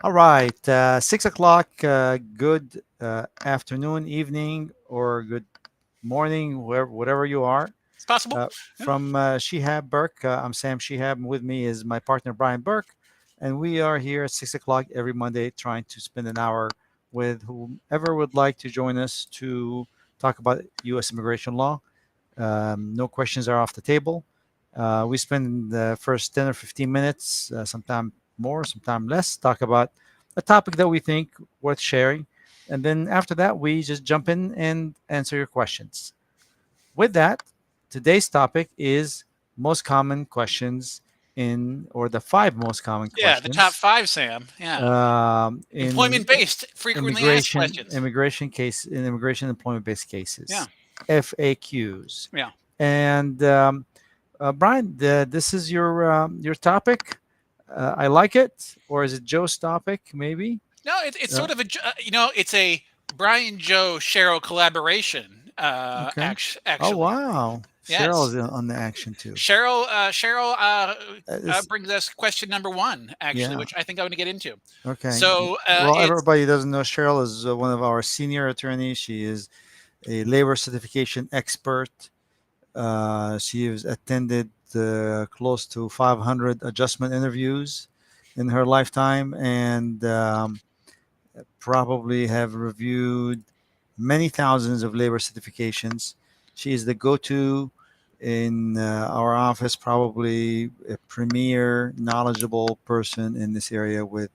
All right, 6 o'clock. Good afternoon, evening, or good morning, whatever you are. It's possible. Yeah. From Shihab Burke, I'm Sam Shihab, and with me is my partner Brian Burke, and we are here at 6 o'clock every Monday, trying to spend an hour with whomever would like to join us to talk about U.S. immigration law. No questions are off the table. We spend the first 10 or 15 minutes, sometime more, sometime less, talk about a topic that we think worth sharing. And then after that, we just jump in and answer your questions. With that, today's topic is most common questions or the five most common Yeah, the top questions five, Sam. Yeah. in Employment-based, frequently asked questions. immigration employment based Yeah. cases, FAQs. Yeah. And Brian, this is your topic. I like it, or is it Joe's topic? Maybe. No, it's Uh, sort of it's a Brian Joe Cheryl collaboration. okay. Oh Actually, wow, Cheryl yes. is on the action too. Cheryl It's, brings us question number one, actually, yeah. which I think I'm going to get into. Okay. So Well, it's everybody doesn't know Cheryl is one of our senior attorneys. She is a labor certification expert. She has attended close to 500 adjustment interviews in her lifetime, and probably have reviewed many thousands of labor certifications. She is the go-to in our office, probably a premier, knowledgeable person in this area with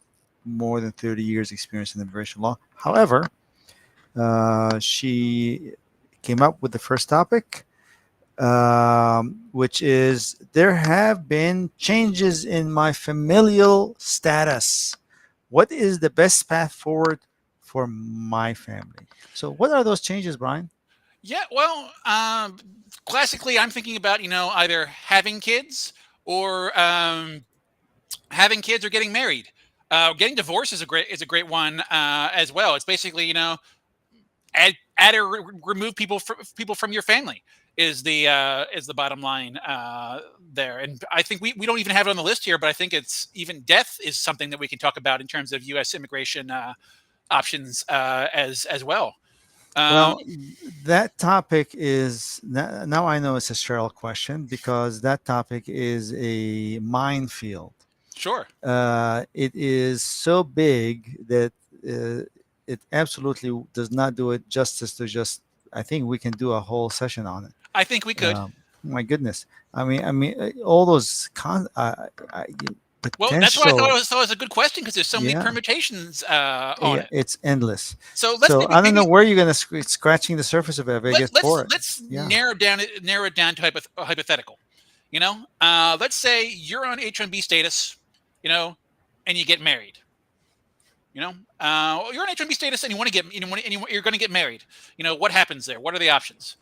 more than 30 years experience in immigration law. However, she came up with the first topic, which is there have been changes in my familial status. What is the best path forward for my family? So, what are those changes, Brian? Yeah, well, classically, I'm thinking about either having kids or having kids or getting married. Getting divorced is a great one as well. It's basically add or remove people from your family is the bottom line there. And I think we don't even have it on the list here, but I think it's even death is something that we can talk about in terms of U.S. immigration options as well. Um, Well, that topic is now I know it's a Cheryl question because that topic is a minefield. sure. It is so big that uh, it absolutely does not do it justice to just. I think we can do a whole session on it. I think we could. My goodness. All those Well, that's why I thought potential. it was a good question because there's so many Yeah, permutations on yeah, it. it's endless. So let's So I don't know maybe where you're gonna scratching the surface of it. I guess for it. let's Yeah. narrow it down to a hypothetical. Let's say you're on H-1B status, you know, and you get married. You're on H-1B status and you want to get you're going to get married. What happens there? What are the options?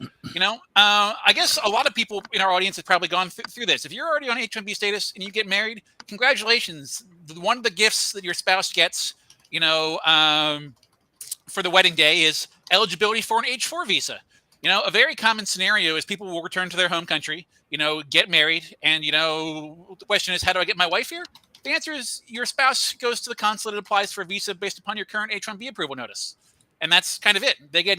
I guess a lot of people in our audience have probably gone through this. If you're already on H-1B status and you get married, congratulations. One of the gifts that your spouse gets, you know, um, for the wedding day is eligibility for an H-4 visa. A very common scenario is people will return to their home country, get married, and the question is, how do I get my wife here? The answer is your spouse goes to the consulate and applies for a visa based upon your current H-1B approval notice, and that's kind of it. They go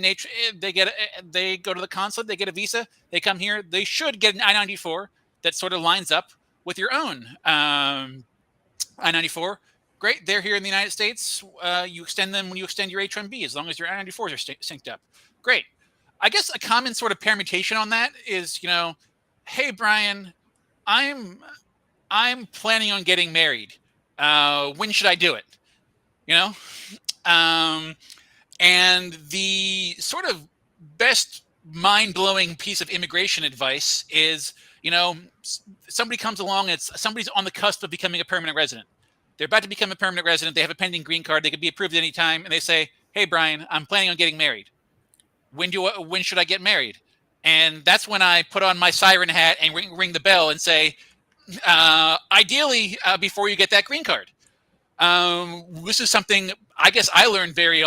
to the consulate, they get a visa, they come here, they should get an I-94 that sort of lines up with your own I-94. Great, they're here in the United States. You extend them when you extend your H-1B, as long as your I-94s are synced up. Great. I guess a common sort of permutation on that is, hey Brian, I'm I'm planning on getting married. When should I do it? You know, um, and the sort of best mind blowing piece of immigration advice is, somebody comes along and somebody's on the cusp of becoming a permanent resident. They're about to become a permanent resident. They have a pending green card. They could be approved at any time, and they say, "Hey, Brian, I'm planning on getting married. When should I get married?" And that's when I put on my siren hat and ring the bell and say, ideally, before you get that green card. This is something I guess I learned very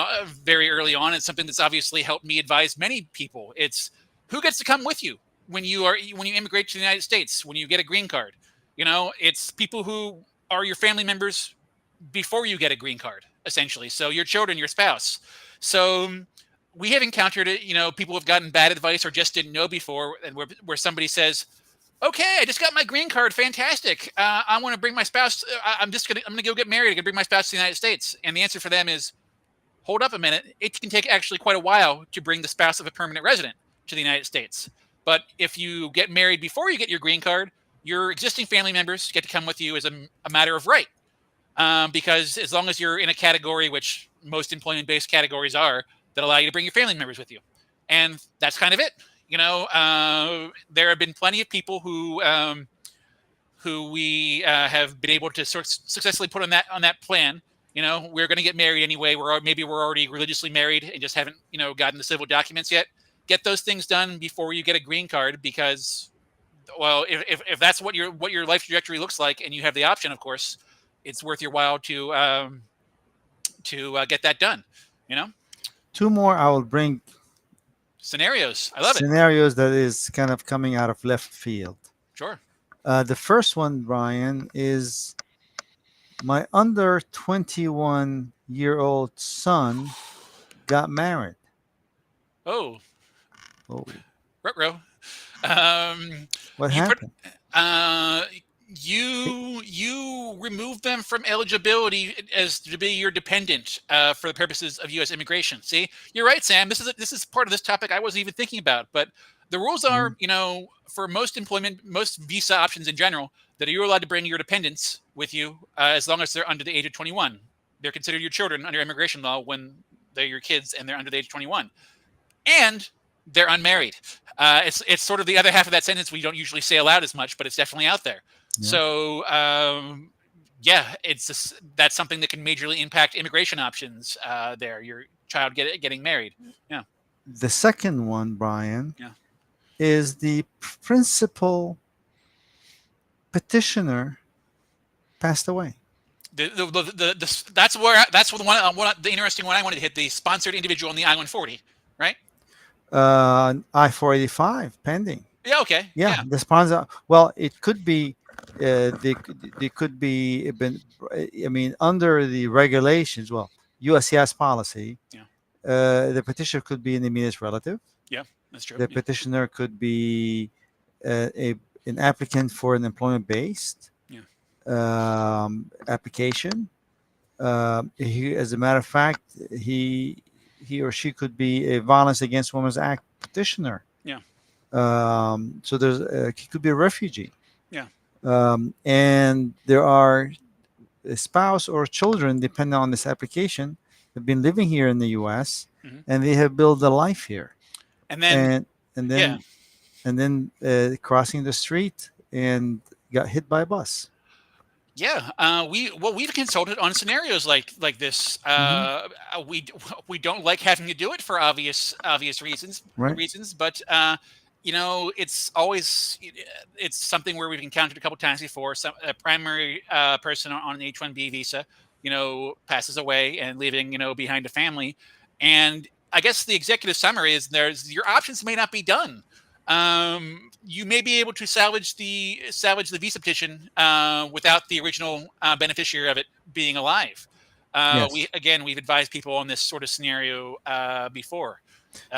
early on. It's something that's obviously helped me advise many people. It's who gets to come with you when you immigrate to the United States when you get a green card. It's people who are your family members before you get a green card, essentially. So your children, your spouse. So we have encountered it. People have gotten bad advice or just didn't know before, and where somebody says, "Okay, I just got my green card. Fantastic. I want to bring my spouse. I'm gonna go get married. I'm gonna bring my spouse to the United States." And the answer for them is, hold up a minute. It can take actually quite a while to bring the spouse of a permanent resident to the United States. But if you get married before you get your green card, your existing family members get to come with you as a matter of right. Because as long as you're in a category, which most employment-based categories are, that allow you to bring your family members with you, and that's kind of it. There have been plenty of people who we have been able to sort of successfully put on that plan. We're going to get married anyway. Maybe we're already religiously married and just haven't gotten the civil documents yet. Get those things done before you get a green card, because, well, if that's what your life trajectory looks like, and you have the option, of course, it's worth your while to get that done. You know, Two more I will bring Scenarios. I love it. scenarios that is kind of coming out of left field. Sure. The first one, Brian, is my under 21-year-old son got married. Oh, Oh, ruh-roh. Um, what you put happened? uh, He- you remove them from eligibility as to be your dependent for the purposes of U.S. immigration. See, you're right, Sam. This is part of this topic I wasn't even thinking about. But the rules are, Mhm. for most visa options in general, that you're allowed to bring your dependents with you as long as they're under the age of 21. They're considered your children under immigration law when they're your kids and they're under the age of 21, and they're unmarried. It's sort of the other half of that sentence we don't usually say aloud as much, but it's definitely out there. Yeah. So yeah, that's something that can majorly impact immigration options. There, your child getting married. Yeah, The second one, Brian, yeah. is the principal petitioner passed away. That's the interesting one I wanted to hit, the sponsored individual on the I-140, right? I-485 pending. Yeah. Okay. Yeah, Yeah. the sponsor. Well, it could be. They could be been. I mean, under the regulations, well, USCIS policy, Yeah. the petitioner could be an immediate relative. Yeah. That's true. The Yeah. petitioner could be a an applicant for an employment-based Yeah. application. As a matter of fact, he or she could be a Violence Against Women's Act petitioner. Yeah. So he could be a refugee, Yeah. and there are a spouse or children, depending on this application, have been living here in the U.S. Hmm. and they have built a life here, And then, and and yeah. then crossing the street and got hit by a bus. Yeah, we've consulted on scenarios like this. Hmm. We don't like having to do it for obvious Right? reasons, but it's something where we've encountered a couple times before. A primary person on an H-1B visa, passes away and leaving behind a family, and I guess the executive summary is your options may not be done. You may be able to salvage the visa petition without the original beneficiary of it being alive. Yes. We've advised people on this sort of scenario before.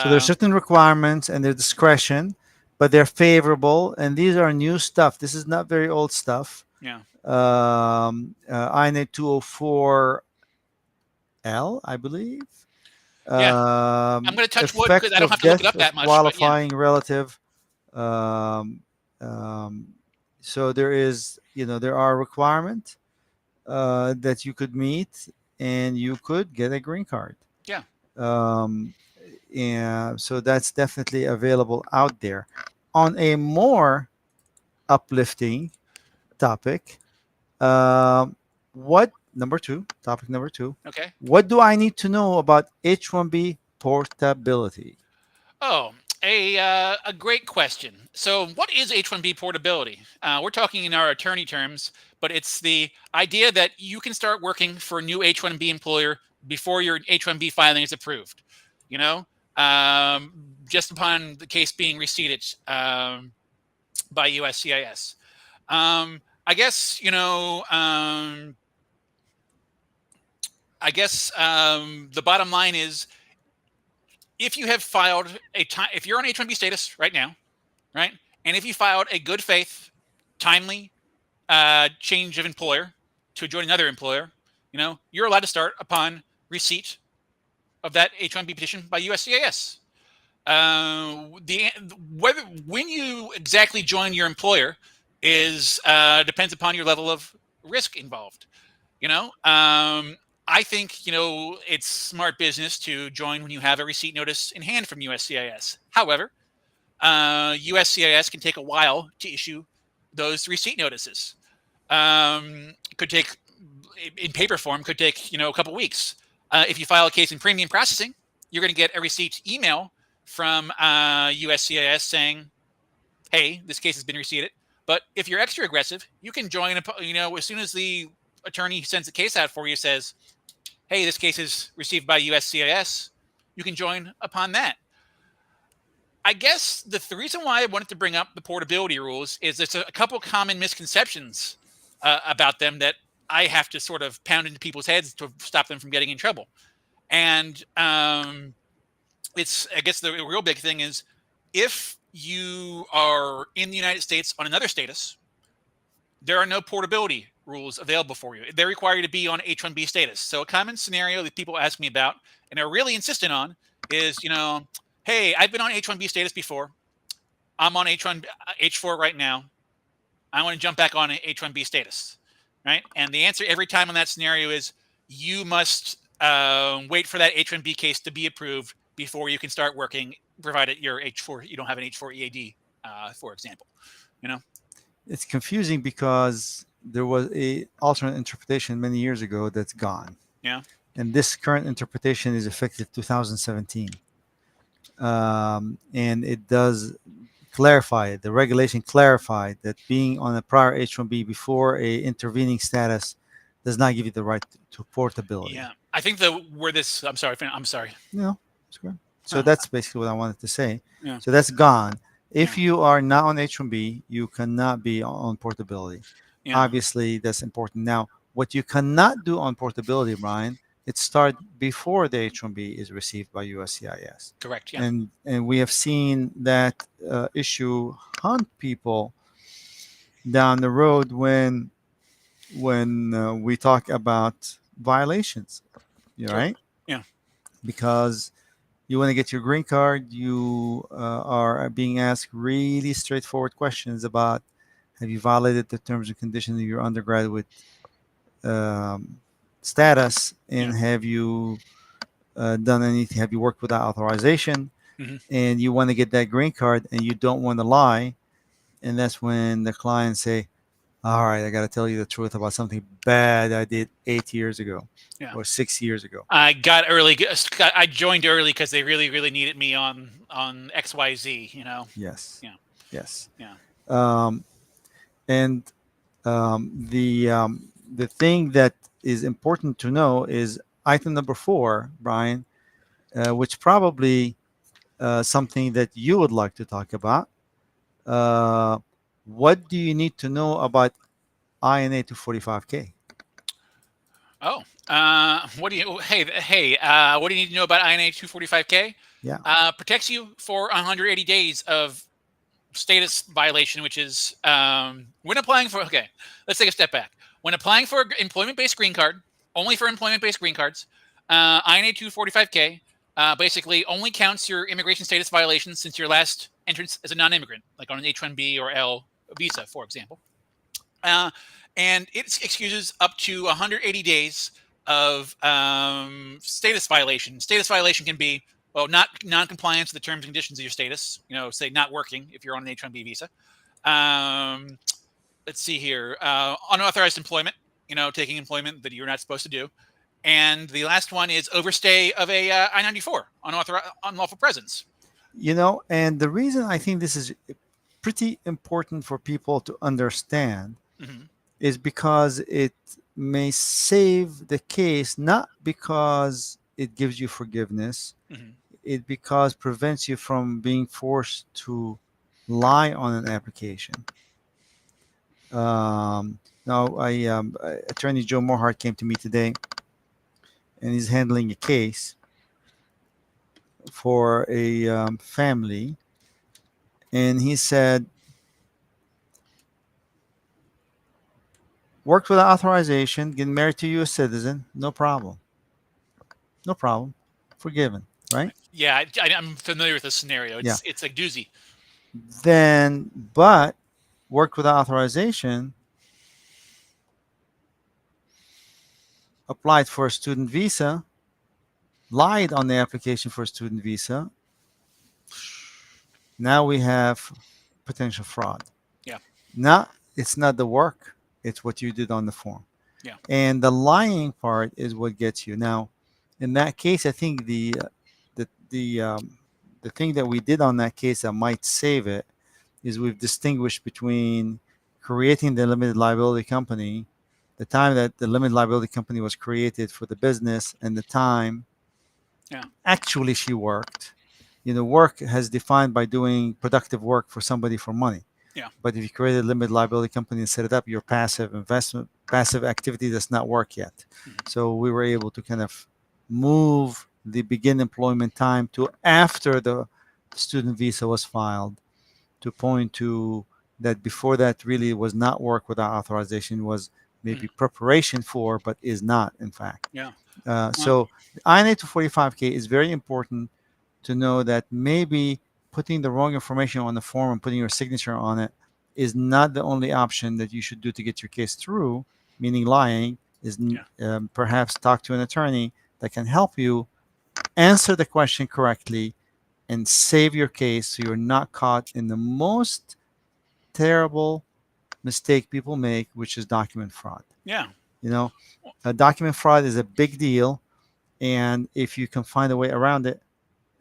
So there's Uh, certain requirements and their discretion, but they're favorable. And these are new stuff. This is not very old stuff. yeah, INA 204L, I believe. yeah. I'm going to touch wood because Effect I don't have of to look it death up of that much, but yeah, qualifying relative. Um, um, so there are requirements that you could meet, and you could get a green card. yeah. Um, and so that's definitely available out there. On a more uplifting topic, what number two? Topic number two. Okay. What do I need to know about H-1B portability? Oh, a great question. So, what is H-1B portability? We're talking in our attorney terms, but it's the idea that you can start working for a new H-1B employer before your H-1B filing is approved. You know, just upon the case being receipted by USCIS. I guess I guess the bottom line is if you have filed if you're on H-1B status right now, right, and if you filed a good faith, timely change of employer to join another employer, you're allowed to start upon receipt of that H-1B petition by USCIS. The whether when you exactly join your employer is depends upon your level of risk involved. I think it's smart business to join when you have a receipt notice in hand from USCIS. However, USCIS can take a while to issue those receipt notices. Could take in paper form could take a couple weeks. If you file a case in premium processing, you're going to get a receipt email from USCIS saying, "Hey, this case has been receipted." But if you're extra aggressive, you can join. As soon as the attorney sends the case out for you, says, "Hey, this case is received by USCIS," you can join upon that. I guess the reason why I wanted to bring up the portability rules is there's a couple common misconceptions about them that I have to sort of pound into people's heads to stop them from getting in trouble. And I guess the real big thing is if you are in the United States on another status, there are no portability rules available for you. They require you to be on H-1B status. So a common scenario that people ask me about and are really insistent on is, hey, I've been on H-1B status before. I'm on H4 right now. I want to jump back on H-1B status, right? And the answer every time on that scenario is you must wait for that H-1B case to be approved before you can start working, provided you're H4, you don't have an H4 EAD, for example. It's confusing because there was a alternate interpretation many years ago that's gone, Yeah. and this current interpretation is effective 2017, and it does clarify the regulation clarified that being on a prior H-1B before a intervening status does not give you the right to portability. Yeah. I think the where this. I'm sorry. I'm sorry. No, it's good. So Uh, that's basically what I wanted to say. yeah. So that's gone. Yeah. If you are not on H-1B, you cannot be on portability. Yeah. Obviously, that's important. Now, what you cannot do on portability, Brian, it start before the H-1B is received by USCIS, Correct. Yeah. and we have seen that issue hunt people down the road when we talk about violations, Sure. right? Yeah. Because you want to get your green card, you are being asked really straightforward questions about have you violated the terms and conditions of your undergraduate um, status, Yeah. and have you done anything? Have you worked without authorization? Hmm. And you want to get that green card, and you don't want to lie, and that's when the clients say, "All right, I got to tell you the truth about something bad I did 8 years ago, Yeah. or 6 years ago." I got early. I joined early because they really, really needed me on XYZ. Yes, Yeah. yes. Yeah. Um, and the thing that is important to know is item number 4, Brian, which probably something that you would like to talk about. Uh, what do you need to know about INA 245K? Oh. What do you? Hey. What do you need to know about INA 245K? Yeah. Protects you for 180 days of status violation, which is when applying for. Okay, let's take a step back. When applying for employment-based green card, only for employment-based green cards, INA 245K basically only counts your immigration status violations since your last entrance as a non-immigrant, like on an H-1B or L visa, for example. Uh, and it excuses up to 180 days of status violation. Status violation can be not non-compliance with the terms and conditions of your status. Say not working if you're on an H-1B visa. Um, let's see here, unauthorized employment. Taking employment that you're not supposed to do. And the last one is overstay of a I-94, unlawful presence. And the reason I think this is pretty important for people to understand Hmm. is because it may save the case, not because it gives you forgiveness, Hmm. it because prevents you from being forced to lie on an application. Now, Attorney Joe Morhart came to me today, and he's handling a case for a family, and he said, worked without authorization, getting married to a U.S. citizen, no problem, no problem, forgiven, right? Yeah, I'm familiar with this scenario. Yeah. It's a doozy. Then, but worked without authorization, applied for a student visa, lied on the application for a student visa. Now we have potential fraud. Yeah, Not it's not the work; it's what you did on the form. yeah, And the lying part is what gets you. Now, in that case, I think the thing that we did on that case that might save it is we've distinguished between creating the limited liability company, the time that the limited liability company was created for the business, and the time yeah, actually she worked. Work has defined by doing productive work for somebody for money. yeah. But if you create a limited liability company and set it up, your passive investment, passive activity does not work yet. Mhm. So we were able to kind of move the begin employment time to after the student visa was filed, to point to that before that really was not work without authorization, was Mhm. maybe preparation for, but is not in fact. Yeah. Well, So the INA 245K is very important to know that maybe putting the wrong information on the form and putting your signature on it is not the only option that you should do to get your case through, meaning lying, is yeah. perhaps talk to an attorney that can help you answer the question correctly and save your case so you're not caught in the most terrible mistake people make, which is document fraud. Yeah. You know, document fraud is a big deal, and if you can find a way around it,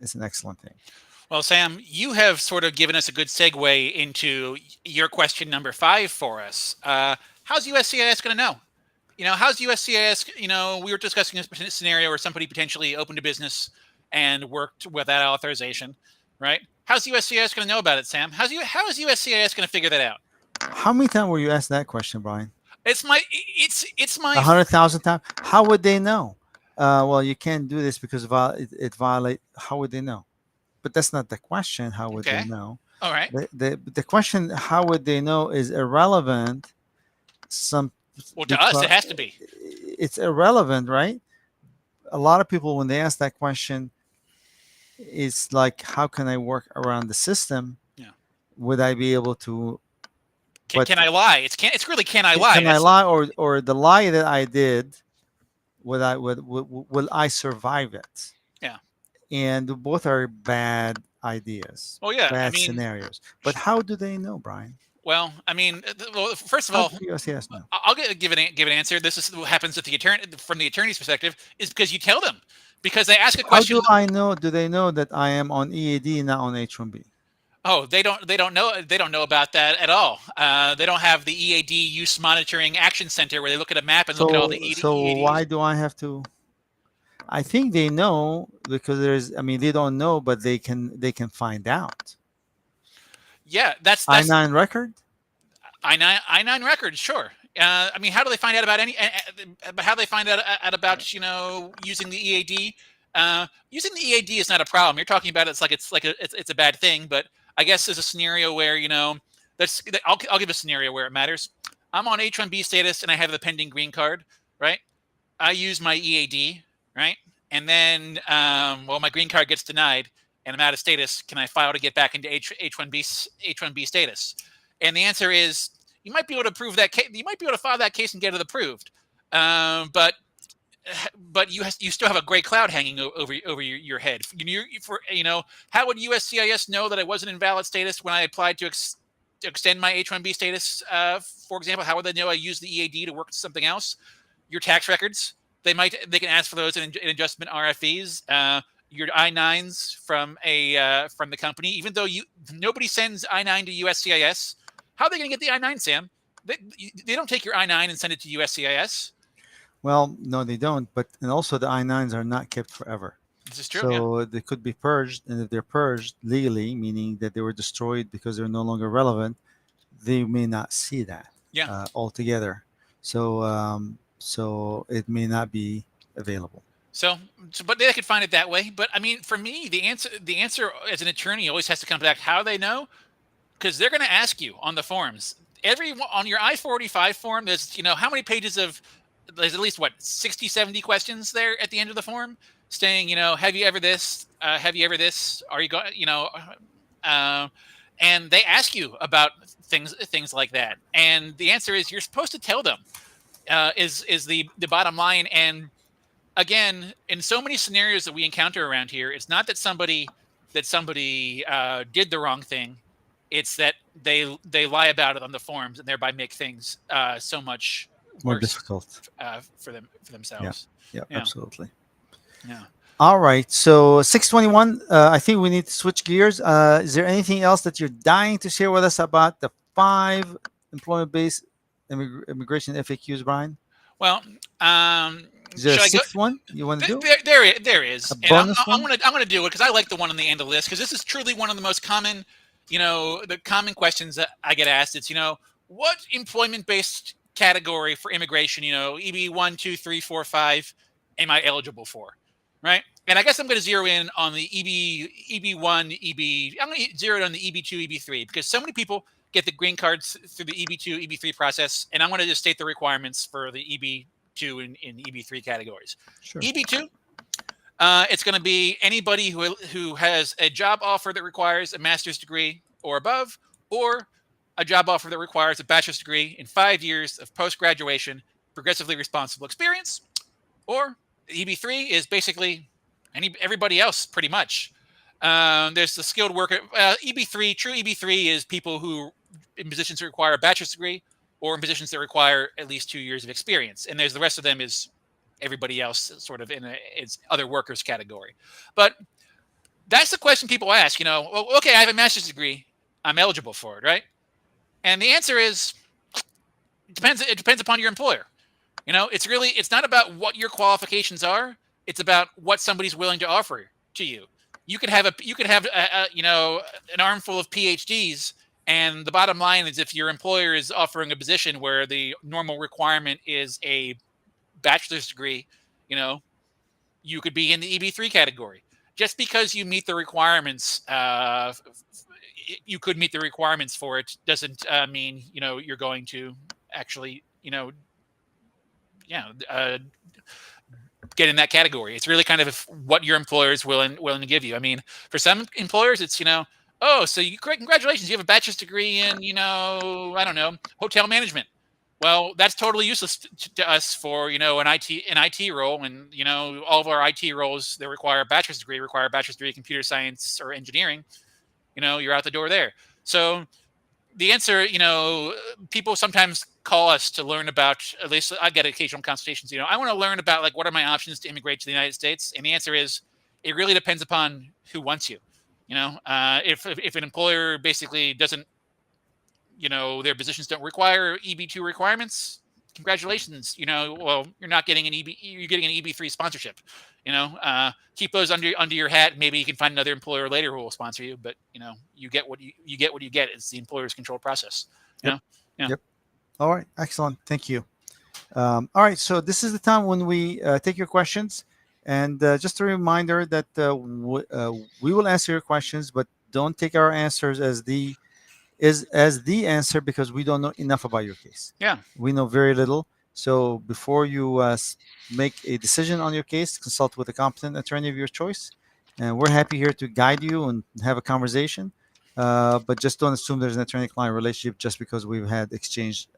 it's an excellent thing. Well, Sam, you have sort of given us a good segue into your question number 5 for us. How's USCIS going to know? How's USCIS? We were discussing this scenario where somebody potentially opened a business and worked without authorization, right? How's USCIS going to know about it, Sam? How is USCIS going to figure that out? How many times were you asked that question, Brian? It's my 100,000 times. How would they know? Well, you can't do this because it violate. How would they know? But that's not the question. How would they okay. know? All right. The question, how would they know, is irrelevant. Some Well, to us, because it has to be. it's irrelevant, right? A lot of people, when they ask that question, it's like, how can I work around the system? Yeah. Would I be able to? But Can I lie? It's really can I lie? can I That's lie, or the lie that I did? Will I survive it? yeah. And both are bad ideas, Well, yeah. I bad mean, scenarios. But how do they know, Brian? well, first of How all, do USCIS know? I'll give an answer. This is what happens with the attorney from the attorney's perspective is because you tell them because they ask a How question. do I know? Do they know that I am on EAD, not on H-1B? Oh, they don't know about that at all. They don't have the EAD use monitoring action center where they look at a map and look at all the So why EADs. do I have to? I think they know because there's. I mean, they don't know, but they can find out. Yeah, that's I-9 record. I-9 records, sure. I mean, how do they find out about how do they find out about using the EAD? Using the EAD is not a problem. You're talking about it's a bad thing, but I guess there's a scenario where I'll give a scenario where it matters. I'm on H-1B status and I have the pending green card, right? I use my EAD, right? And then, my green card gets denied and I'm out of status. Can I file to get back into H1B status? And the answer is you might be able to prove that case. You might be able to file that case and get it approved. But you still have a gray cloud hanging over your head. How would USCIS know that I wasn't in valid status when I applied to extend my H1B status? For example, how would they know I used the EAD to work something else? Your tax records. They can ask for those in adjustment RFEs. Your I-9s from the company. Even though nobody sends I-9 to USCIS, how are they going to get the I-9, Sam? They don't take your I-9 and send it to USCIS. Well, no, they don't. But and also the I-9s are not kept forever. This is true. Yeah. So they could be purged, and if they're purged legally, meaning that they were destroyed because they're no longer relevant, they may not see that Yeah. altogether. So it may not be available. So, but they could find it that way. But I mean, for me, the answer as an attorney always has to come back. How they know? Because they're going to ask you on the forms. Every on your I-45 form, there's how many pages of there's at least what 60, 70 questions there at the end of the form, saying have you ever this, have you ever this, are you going uh, and they ask you about things like that, and the answer is you're supposed to tell them. Is the bottom line. And again, in so many scenarios that we encounter around here, it's not that somebody did the wrong thing. It's that they lie about it on the forms and thereby make things so much More worse difficult. for Yeah. themselves. Yeah. Yeah, Absolutely. yeah. All right. So 621. I think we need to switch gears. Is there anything else that you're dying to share with us about the 5 employment-based immigration FAQs, Brian? Well, Is there a should I go? sixth one you want to do? There A is, and bonus one? I'm gonna do it because I like the one on the end of the list because this is truly one of the most common, the common questions that I get asked. It's what employment based category for immigration, EB 1, 2, 3, 4, 5, am I eligible for, right? And I guess I'm going to zero in on the EB1, I'm going to zero in on the EB2, EB3 because so many people get the green cards through the EB2, EB3 process, and I'm going to just state the requirements for the EB2 and EB3 categories. Sure. EB2, it's going to be anybody who has a job offer that requires a master's degree or above, or a job offer that requires a bachelor's degree in 5 years of post graduation, progressively responsible experience. Or EB3 is basically everybody else, pretty much. There's the skilled worker. EB3, true EB3 is people who in positions that require a bachelor's degree or in positions that require at least 2 years of experience. And there's the rest of them is everybody else, sort of it's other workers category. But that's the question people ask. Well, okay, I have a master's degree, I'm eligible for it, right? And the answer is it depends. It depends upon your employer. It's not about what your qualifications are. It's about what somebody's willing to offer to you. You could have an armful of PhDs, and the bottom line is if your employer is offering a position where the normal requirement is a bachelor's degree, you know, you could be in the EB3 category. Just because you meet the requirements, you could meet the requirements for it doesn't mean you're going to actually yeah get in that category. It's really kind of what your employer is willing to give you. I mean, for some employers, it's oh, so congratulations, you have a bachelor's degree in I don't know, hotel management. Well, that's totally useless to us for an IT role, and all of our IT roles that require a bachelor's degree in computer science or engineering. You're out the door there. So the answer, people sometimes call us to learn about, at least I get occasional consultations, I want to learn about like what are my options to immigrate to the United States. And the answer is it really depends upon who wants you. If an employer basically doesn't, their positions don't require EB2 requirements, congratulations. Well, you're not getting you're getting an EB3 sponsorship. Keep those under your hat. Maybe you can find another employer later who will sponsor you. But you get what you get. What you get. It's the employer's controlled process. You Yep. know? Yeah. Yep. All right. Excellent. Thank you. All right. So this is the time when we take your questions. And just a reminder that we will answer your questions, but don't take our answers as the answer because we don't know enough about your case. Yeah. We know very little. So before you make a decision on your case, consult with a competent attorney of your choice. And we're happy here to guide you and have a conversation. But just don't assume there's an attorney-client relationship just because we've had exchanged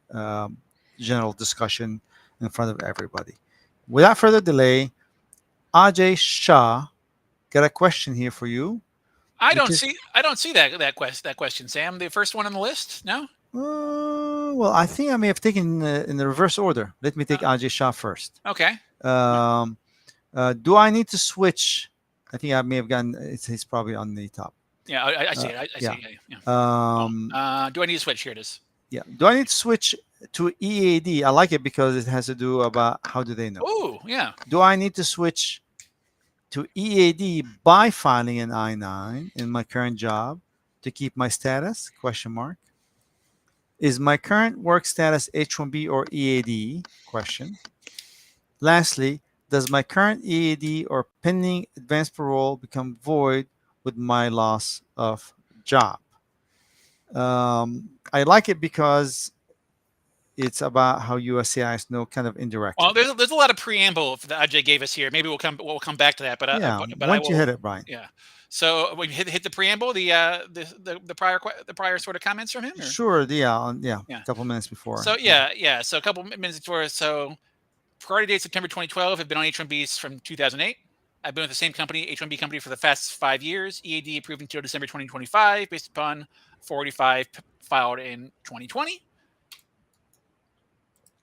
general discussion in front of everybody. Without further delay, Ajay Shah got a question here for you, which is I don't see that question, Sam. The first one on the list. No. well, I think I may have taken in the reverse order. Let me take Ajay Shah first. Okay. Um, do I need to switch? I think I may have gotten. It's probably on the top. Yeah, I see it. I Yeah. see it. Yeah. Do I need to switch? Here it is. Yeah. Do I need to switch to EAD? I like it because it has to do about how do they know. Oh, yeah. Do I need to switch to EAD by filing an I-9 in my current job to keep my status? Question mark. Is my current work status H-1B or EAD? Question. Lastly, Does my current EAD or pending advanced parole become void with my loss of job? I like it because it's about how USCIS know kind of Well, indirectly. there's a lot of preamble that Ajay gave us here. Maybe we'll come back to that, Yeah, but I once you will. hit it, Brian. Yeah. So we hit the preamble, the prior sort of comments from him, or Sure, yeah, yeah, yeah. a couple minutes before. So Yeah, yeah. So a couple minutes before. So priority date September 2012. Have been on H1Bs from 2008. I've been with the same company, H1B company, for the past 5 years. EAD approved until December 2025, based upon 485 filed in 2020.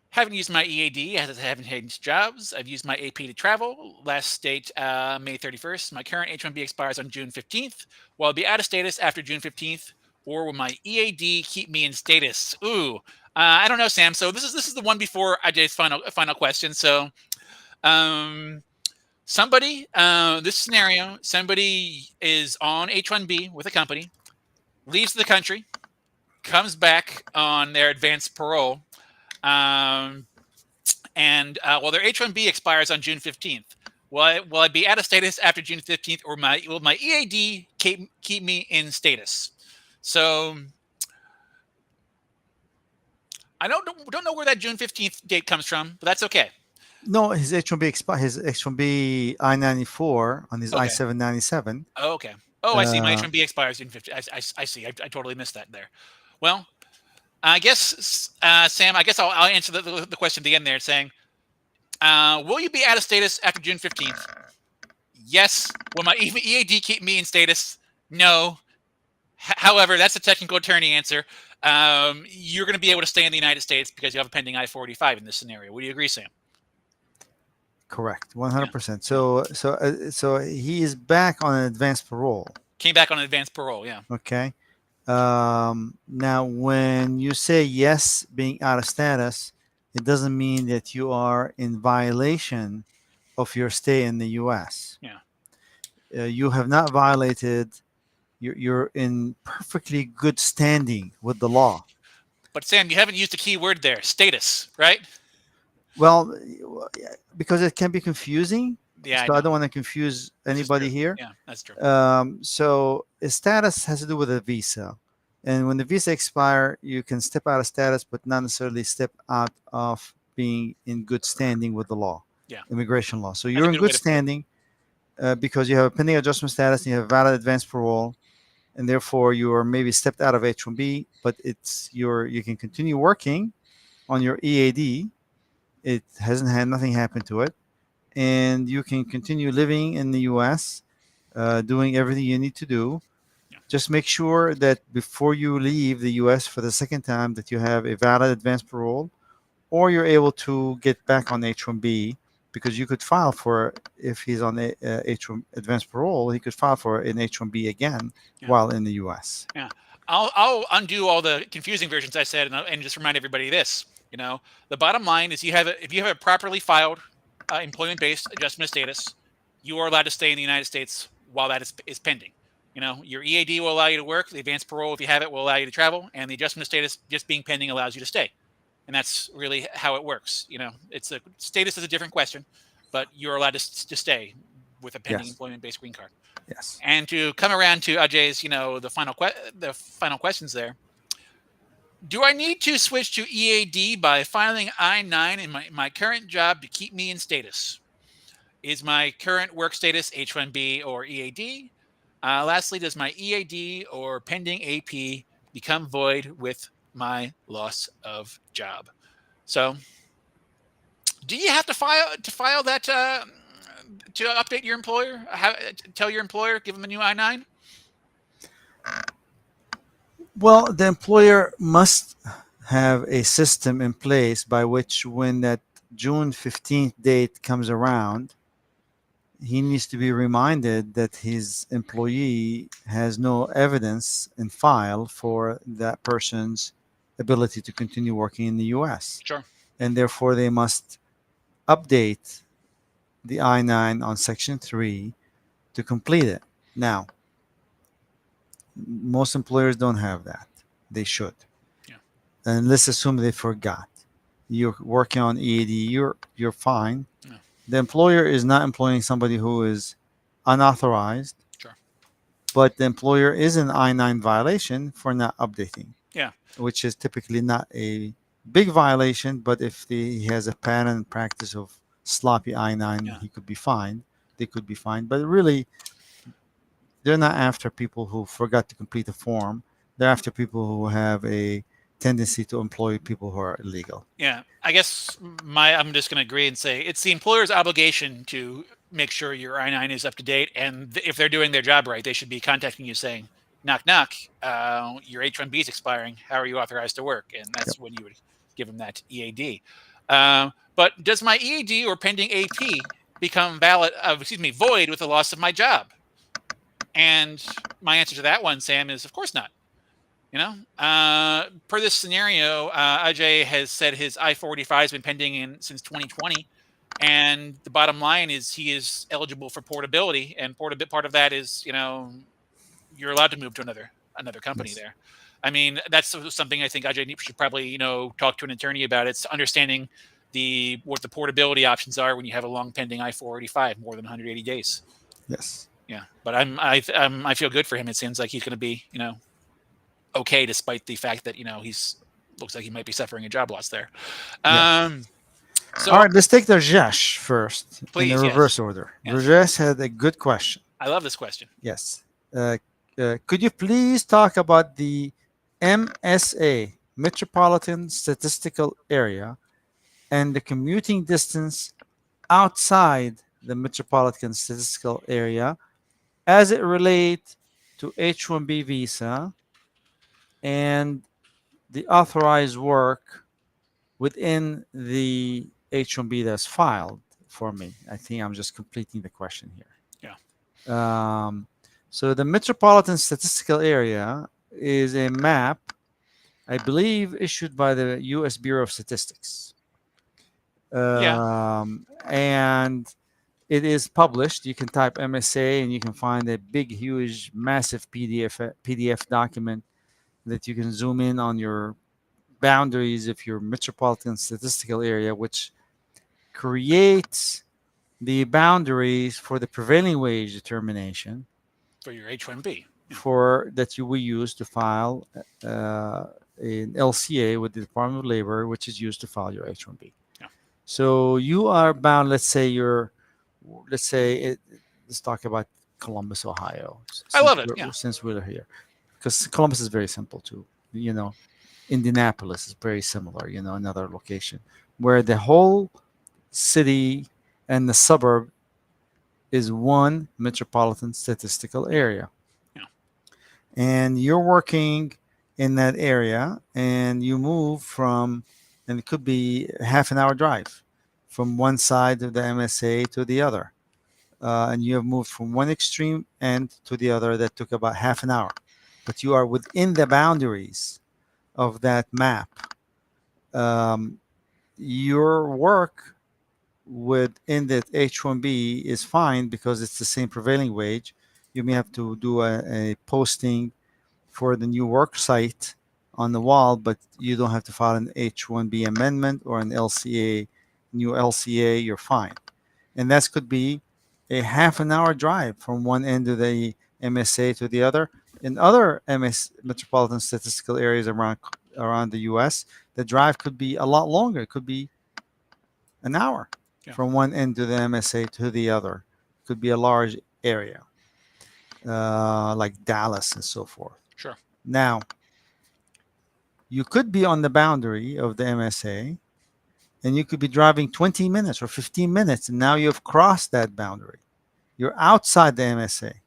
Haven't used my EAD as I haven't changed jobs. I've used my AP to travel. Last date, May 31st. My current H1B expires on June 15th. Will I be out of status after June 15th, or will my EAD keep me in status? Ooh, I don't know, Sam. So this is the one before Ajay's final question. So, um, somebody, this scenario, somebody is on H1B with a company, leaves the country, comes back on their advanced parole. Um, and well, their H-1B expires on June 15th. Will I be out of status after June 15th, or will my EAD keep me in status? So I don't know where that June 15th date comes from, but that's okay. no, his H1B his H1B I-94 on his Okay. I-797. Oh, okay. Oh, I see. My Uh, H-1B expires June 15th. I see. I totally missed that there. Well, I guess, Sam, I guess I'll answer the question at the end there, saying, will you be out of status after June 15th? Yes. Will my EAD keep me in status? No. However, that's a technical attorney answer. You're going to be able to stay in the United States because you have a pending I-45 in this scenario. Would you agree, Sam? Correct, Yeah. 100%. Yeah. So he is back on an advanced parole. Came back on advanced parole. Yeah. Okay. Now, when you say yes, being out of status, it doesn't mean that you are in violation of your stay in the U.S. Yeah. You have not violated. You're in perfectly good standing with the law. But Sam, you haven't used a key word there. Status, right? Well, because it can be confusing, Yeah, I so I know. don't want to confuse This is true. anybody here. Yeah, that's true. So a status has to do with a visa, and when the visa expire, you can step out of status, but not necessarily step out of being in good standing with the law, Yeah, immigration law. So that's a you're in good way good to put it. standing because you have a pending adjustment status and you have valid advance parole, and therefore you are maybe stepped out of H-1B, but you can continue working on your EAD. It hasn't had nothing happen to it, and you can continue living in the U.S., doing everything you need to do. Yeah, Just make sure that before you leave the U.S. for the second time, that you have a valid advance parole, or you're able to get back on H-1B because you could file for if he's on H-1 advance parole, he could file for an H-1B again yeah, while in the U.S. yeah. I'll undo all the confusing versions I said, and just remind everybody this. The bottom line is if you have a properly filed employment-based adjustment of status, you are allowed to stay in the United States while that is pending. Your EAD will allow you to work. The advanced parole, if you have it, will allow you to travel, and the adjustment of status just being pending allows you to stay. And that's really how it works. It's a status is a different question, but you're allowed to stay with a pending Yes. employment-based green card. Yes. And to come around to Ajay's, the final questions there. Do I need to switch to EAD by filing I-9 in my current job to keep me in status? Is my current work status H-1B or EAD? Lastly, does my EAD or pending AP become void with my loss of job? So, do you have to file that to update your employer? Tell your employer, give them a new I-9? Well, the employer must have a system in place by which, when that June 15th date comes around, he needs to be reminded that his employee has no evidence in file for that person's ability to continue working in the US. Sure. And therefore, they must update the I-9 on Section 3 to complete it. Now, most employers don't have that. They should. Yeah. And let's assume they forgot. You're working on EAD, you're fine. No. The employer is not employing somebody who is unauthorized, Sure. but the employer is in I-9 violation for not updating, Yeah. which is typically not a big violation. But if he has a pattern and practice of sloppy I-9, Yeah. he could be fined. They could be fined. But really, they're not after people who forgot to complete a form. They're after people who have a tendency to employ people who are illegal. Yeah, I guess I'm just going to agree and say it's the employer's obligation to make sure your I-9 is up to date, and if they're doing their job right, they should be contacting you saying, "Knock knock, your H-1B is expiring. How are you authorized to work?" And Yep. that's when you would give them that EAD. But does my EAD or pending AP become valid? Excuse me, void with the loss of my job? And my answer to that one, Sam, is of course not. Per this scenario, Ajay has said his I-485 has been pending since 2020, and the bottom line is he is eligible for portability, and part of that is you're allowed to move to another company Yes. there. I mean, that's something I think Ajay should probably talk to an attorney about. It's understanding what the portability options are when you have a long pending I-485 more than 180 days. Yes. Yeah, but I feel good for him. It seems like he's going to be okay, despite the fact that he's looks like he might be suffering a job loss there. Yes. Um, All so right, let's take the Rajesh first in the please, reverse yes, order. yes, Rajesh had a good question. I love this question. Yes. Uh, could you please talk about the MSA, Metropolitan Statistical Area, and the commuting distance outside the Metropolitan Statistical Area as it relates to H-1B visa and the authorized work within the H-1B that's filed for me? I think I'm just completing the question Yeah, here. So the Metropolitan Statistical Area is a map, I believe, issued by the U.S. Bureau of Statistics. yeah, And it is published. You can type MSA and you can find a big, huge, massive PDF document that you can zoom in on your boundaries of your metropolitan statistical area, which creates the boundaries for the prevailing wage determination for your H-1B. Yeah, for that you will use to file an LCA with the Department of Labor, which is used to file your H-1B. yeah, So you are bound. Let's say, let's talk about Columbus, Ohio, I love it. Yeah, since we're here, because Columbus is very simple too. You know, Indianapolis is very similar. Another location where the whole city and the suburb is one metropolitan statistical area, yeah, and you're working in that area, and you move from, and it could be a half an hour drive from one side of the MSA to the other, and you have moved from one extreme end to the other that took about half an hour, but you are within the boundaries of that map. Um, your work within that H-1B is fine because it's the same prevailing wage. You may have to do a posting for the new work site on the wall, but you don't have to file an H-1B amendment or an LCA, new LCA. You're fine, and that could be a half an hour drive from one end of the MSA to the other. In other metropolitan statistical areas around the U.S., the drive could be a lot longer. It could be an hour yeah, from one end of the MSA to the other. It could be a large area, like Dallas and so forth. sure. Now, you could be on the boundary of the MSA and you could be driving 20 minutes or 15 minutes, and now you've crossed that boundary. You're outside the MSA, Mhm.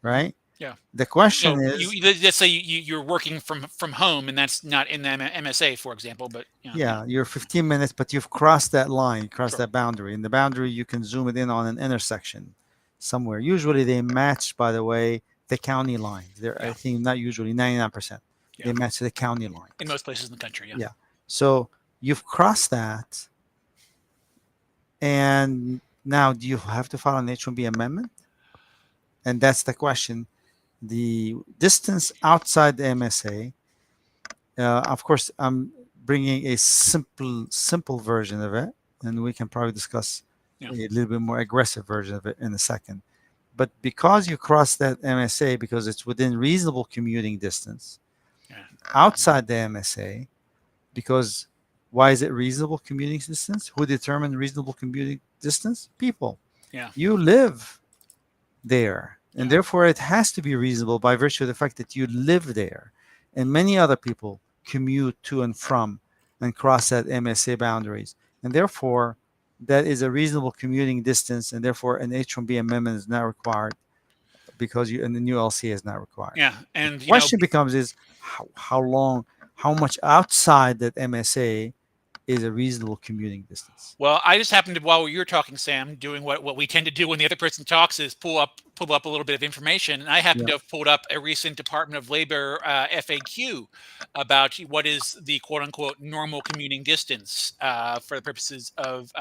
right? Yeah. The question So is, let's say you're working from home, and that's not in the MSA, for example. But yeah, yeah, you're 15 minutes, but you've crossed that line, you crossed sure. that boundary. And the boundary, you can zoom it in on an intersection somewhere. Usually they match, by the way, the county lines. They're, I Yeah, think, not usually, 99%. yeah. They match the county In lines. most places in the country, yeah, Yeah. So you've crossed that. And now, do you have to file an H-1B amendment? And that's the question. The distance outside the MSA, of course, I'm bringing a simple version of it, and we can probably discuss Yeah. a little bit more aggressive version of it in a second. But because you cross that MSA, because it's within reasonable commuting distance Yeah. outside the MSA, because why is it reasonable commuting distance? Who determined reasonable commuting distance? People. Yeah. You live there, and Yeah. therefore it has to be reasonable by virtue of the fact that you live there. And many other people commute to and from and cross that MSA boundaries. And therefore, that is a reasonable commuting distance, and therefore an H-1B amendment is not required because you and the new LCA is not required. Yeah. The And question becomes is how long, how much outside that MSA is a reasonable commuting distance. well, I just happened to, while you were talking, Sam, doing what we tend to do when the other person talks is pull up a little bit of information. And I happen Yeah. to have pulled up a recent Department of Labor FAQ about what is the quote unquote normal commuting distance for the purposes of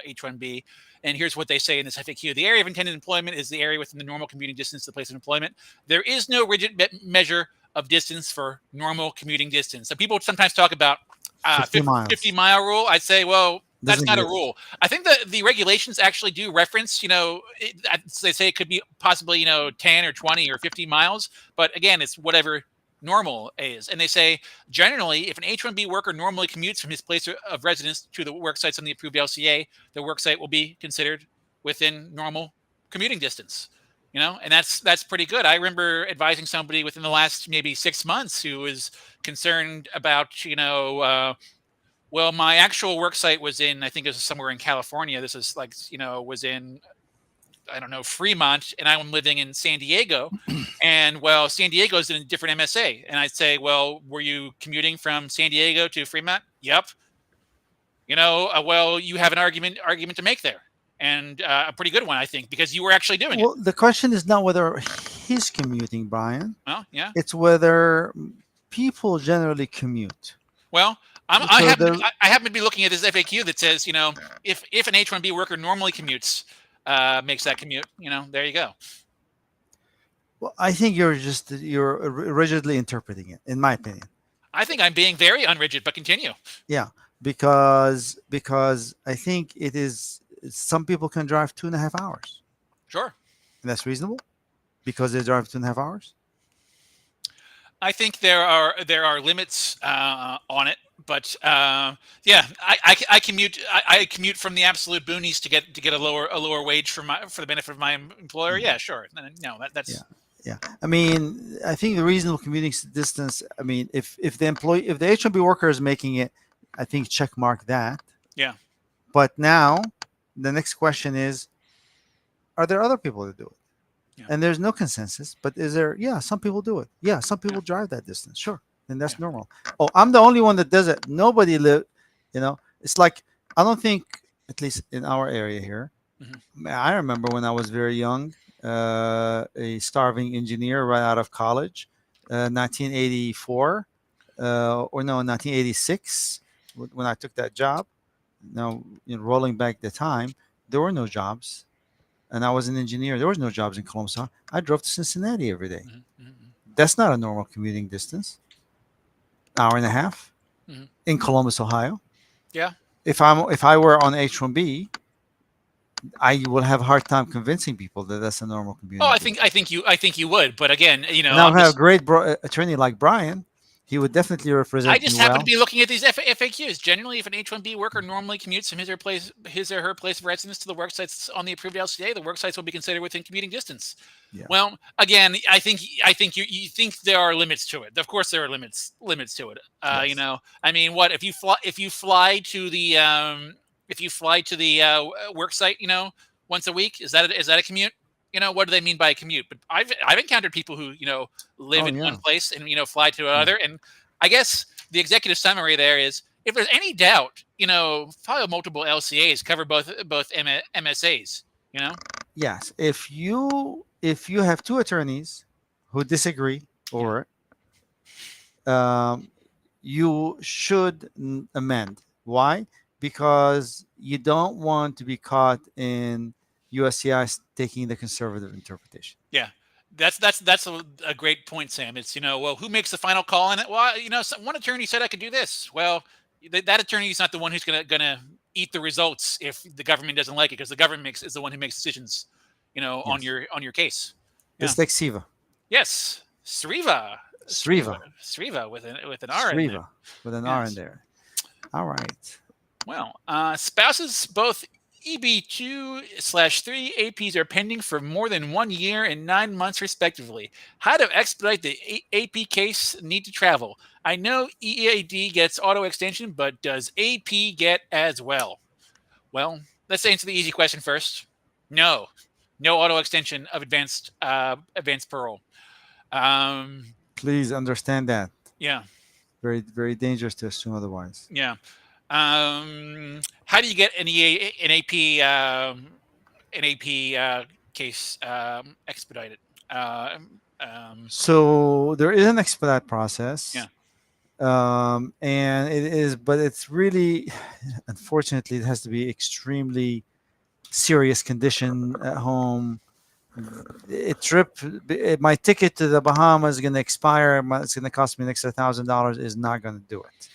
H-1B. And here's what they say in this FAQ: the area of intended employment is the area within the normal commuting distance to the place of employment. There is no rigid measure of distance for normal commuting distance. So people sometimes talk about 50 50 miles mile rule. I'd say, well, that's doesn't not a exist. rule. I think that the regulations actually do reference, they say it could be possibly, 10 or 20 or 50 miles. But again, it's whatever normal is. And they say, generally, if an H-1B worker normally commutes from his place of residence to the work sites on the approved LCA, the work site will be considered within normal commuting distance. And that's pretty good. I remember advising somebody within the last maybe 6 months who was concerned about, well, my actual work site was in, I think it was somewhere in California. This is like, was in, I don't know, Fremont, and I'm living in San Diego. And well, San Diego's in a different MSA. And I'd say, well, were you commuting from San Diego to Fremont? Yep. Well, you have an argument to make there, and a pretty good one, I think, because you were actually doing it. Well, the question is not whether he's commuting, Brian. Well, yeah. It's whether people generally commute. Well, So there, I happen to be looking at this FAQ that says, if an H-1B worker normally commutes, makes that commute, there you go. well, I think you're rigidly interpreting it, in my opinion. I think I'm being very unrigid, but continue. Yeah, because I think it is. Some people can drive 2.5 hours, Sure. and that's reasonable because they drive 2.5 hours. I think there are limits on it, but yeah, I commute I commute from the absolute boonies to get a lower wage for the benefit of my employer. Mhm. Yeah, sure. No, Yeah, that's yeah. I mean, I think the reasonable commuting distance. I mean, if the H-1B worker is making it, I think check mark that. yeah, But now, the next question is: are there other people that do it? yeah, And there's no consensus. But is there? Yeah, some people do it. Yeah, some yeah, people drive that distance. Sure, and yeah. that's normal. Oh, I'm the only one that does it. Nobody live. It's like I don't think, at least in our area here. Hmm. I remember when I was very young, a starving engineer right out of college, 1984, or no, 1986, when I took that job. Now, rolling back the time, there were no jobs, and I was an engineer. There was no jobs in Columbus. I drove to Cincinnati every day. Hmm. Hmm. That's not a normal commuting distance. Hour and a half Hmm. in Columbus, Ohio. Yeah. If I were on H-1B, I will have a hard time convincing people that that's a normal Oh, commuting distance. I think you would, but again, And I I'm would have a just great attorney like Brian. He would definitely I represent me just happen to well. be looking at these FAQs. Generally, if an H-1B worker normally commutes from his or her place of residence to the work sites on the approved LCA, the work sites will be considered within commuting distance. Yeah. Well, again, I think you think there are limits to it. Of course, there are limits to it. Yes. I mean, what if you fly to the work site, once a week? Is that a commute? What do they mean by a commute? But I've encountered people who live Oh in one yeah. place and fly to Yeah. another. And I guess the executive summary there is, if there's any doubt, file multiple LCAs, cover both MSAs. Yes. If you have two attorneys who disagree Yeah, over it, you should amend. Why? Because you don't want to be caught in USCIS taking the conservative interpretation. yeah. That's a great point, Sam. It's well, who makes the final call on it? Well, one attorney said I could do this. Well, that attorney is not the one who's gonna eat the results if the government doesn't like it, because the government is the one who makes decisions, on Yes. your case. Yeah. It's like Siva. Yes. Sriva. Sriva. Sriva. Sriva with an R in there. Sriva with an R in Yes. there. All right. Well, spouses both EB2/3 APs are pending for more than 1 year and 9 months, respectively. How to expedite the AP case need to travel? I know EAD gets auto extension, but does AP get as well? Well, let's answer the easy question first. No, no auto extension of advanced parole. Um, Please understand that. yeah, Very, very dangerous to assume otherwise. yeah. How do you get an AP case expedited? So there is an expedite process, Yeah. and it is, but it's really, unfortunately, it has to be extremely serious condition at home. A trip, my ticket to the Bahamas is going to expire. It's going to cost me an extra $1,000. Is not going to do it.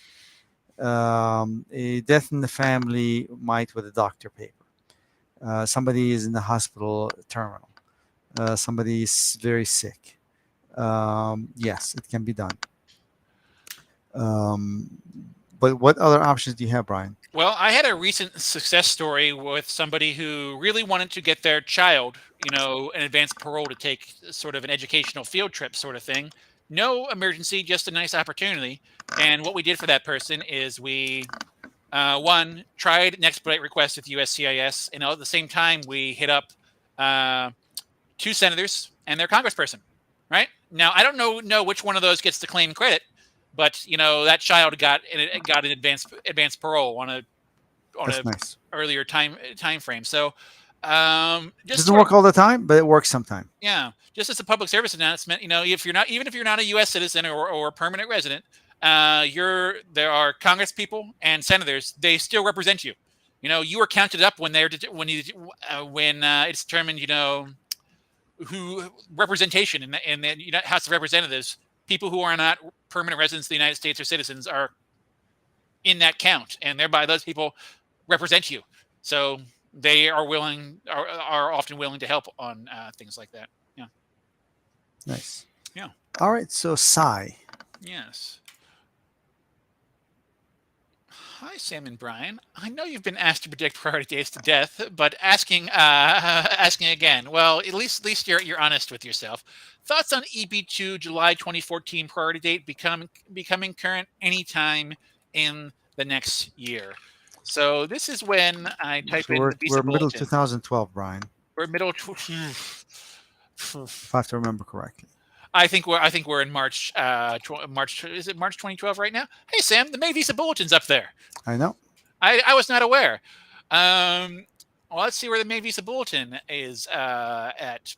A death in the family might with a doctor paper. Somebody is in the hospital terminal. Somebody is very sick. Yes, it can be done. Um, but what other options do you have, Brian? Well, I had a recent success story with somebody who really wanted to get their child, an advanced parole to take sort of an educational field trip sort of thing. No emergency, just a nice opportunity. And what we did for that person is we, one, tried an expedite request with USCIS, and at the same time, we hit up two senators and their congressperson. Right now, I don't know which one of those gets to claim credit, but that child got an advanced parole on That's a nice. earlier time frame. So just Doesn't sort of, work all the time, but it works sometime. yeah, just as a public service announcement, if you're not even if you're not a U.S. citizen or a permanent resident, there are Congress people and senators. They still represent you. You were counted up when it's determined. Who representation in the House of Representatives. People who are not permanent residents of the United States or citizens are in that count, and thereby those people represent you. So they are often willing to help on things like that. Yeah. Nice. Yeah. All right. So, Sai. Yes. Hi, Sam and Brian. I know you've been asked to predict priority dates to death, but asking again. Well, at least you're honest with yourself. Thoughts on EB2 July 2014 priority date becoming current anytime in the next year. So this is when I type So in we're, the visa we're middle bulletin. 2012, Brian, We're middle. if I have to remember correctly. I think we're in March. March, is it March 2012 right now? Hey Sam, the May visa bulletin's up there. I know. I was not aware. Well, let's see where the May visa bulletin is at.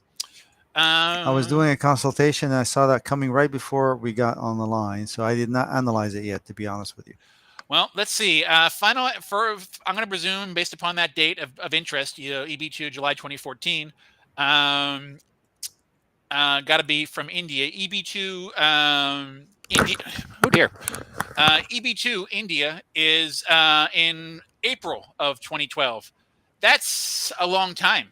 I was doing a consultation and I saw that coming right before we got on the line, so I did not analyze it yet, to be honest with you. Well, let's see. I'm going to presume based upon that date of interest, EB2 July 2014. Got to be from India. EB2 India. Oh dear. EB2 India is in April of 2012. That's a long time.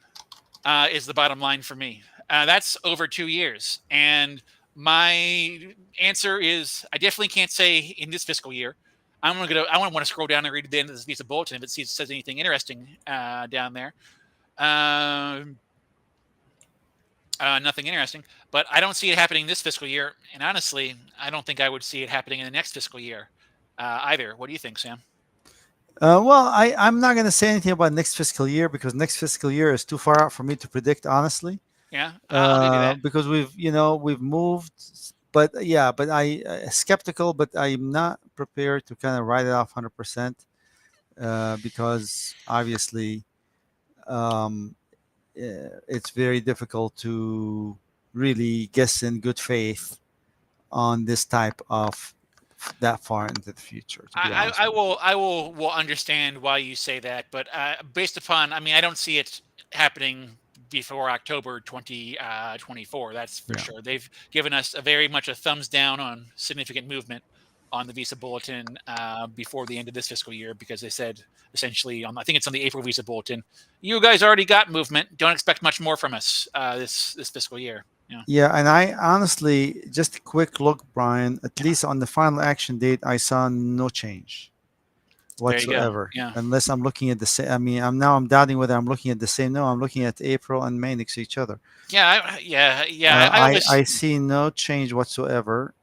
Is the bottom line for me. That's over 2 years, and my answer is I definitely can't say in this fiscal year. I want to scroll down and read the end of this visa bulletin if it says anything interesting down there. Nothing interesting, but I don't see it happening this fiscal year. And honestly, I don't think I would see it happening in the next fiscal year either. What do you think, Sam? Well, I'm not going to say anything about next fiscal year because next fiscal year is too far out for me to predict, honestly. Yeah, I'll give you that. Because we've moved, but yeah, but I skeptical, but I'm not prepared to kind of write it off 100% because obviously it's very difficult to really guess in good faith on this type of that far into the future. To be honest I with you. will understand why you say that, but based upon, I don't see it happening before October 2024. That's for Yeah. sure. They've given us a very much a thumbs down on significant movement. on the visa bulletin before the end of this fiscal year, because they said essentially on, I think it's on the April visa bulletin, you guys already got movement. Don't expect much more from us this fiscal year. Yeah. Yeah, and I honestly, just a quick look, Brian, at Yeah. least on the final action date, I saw no change There you go. whatsoever. Yeah. Unless I'm looking at the same, I mean, I'm doubting whether I'm looking at the same. No, I'm looking at April and May next to each other. Yeah. I I always see no change whatsoever,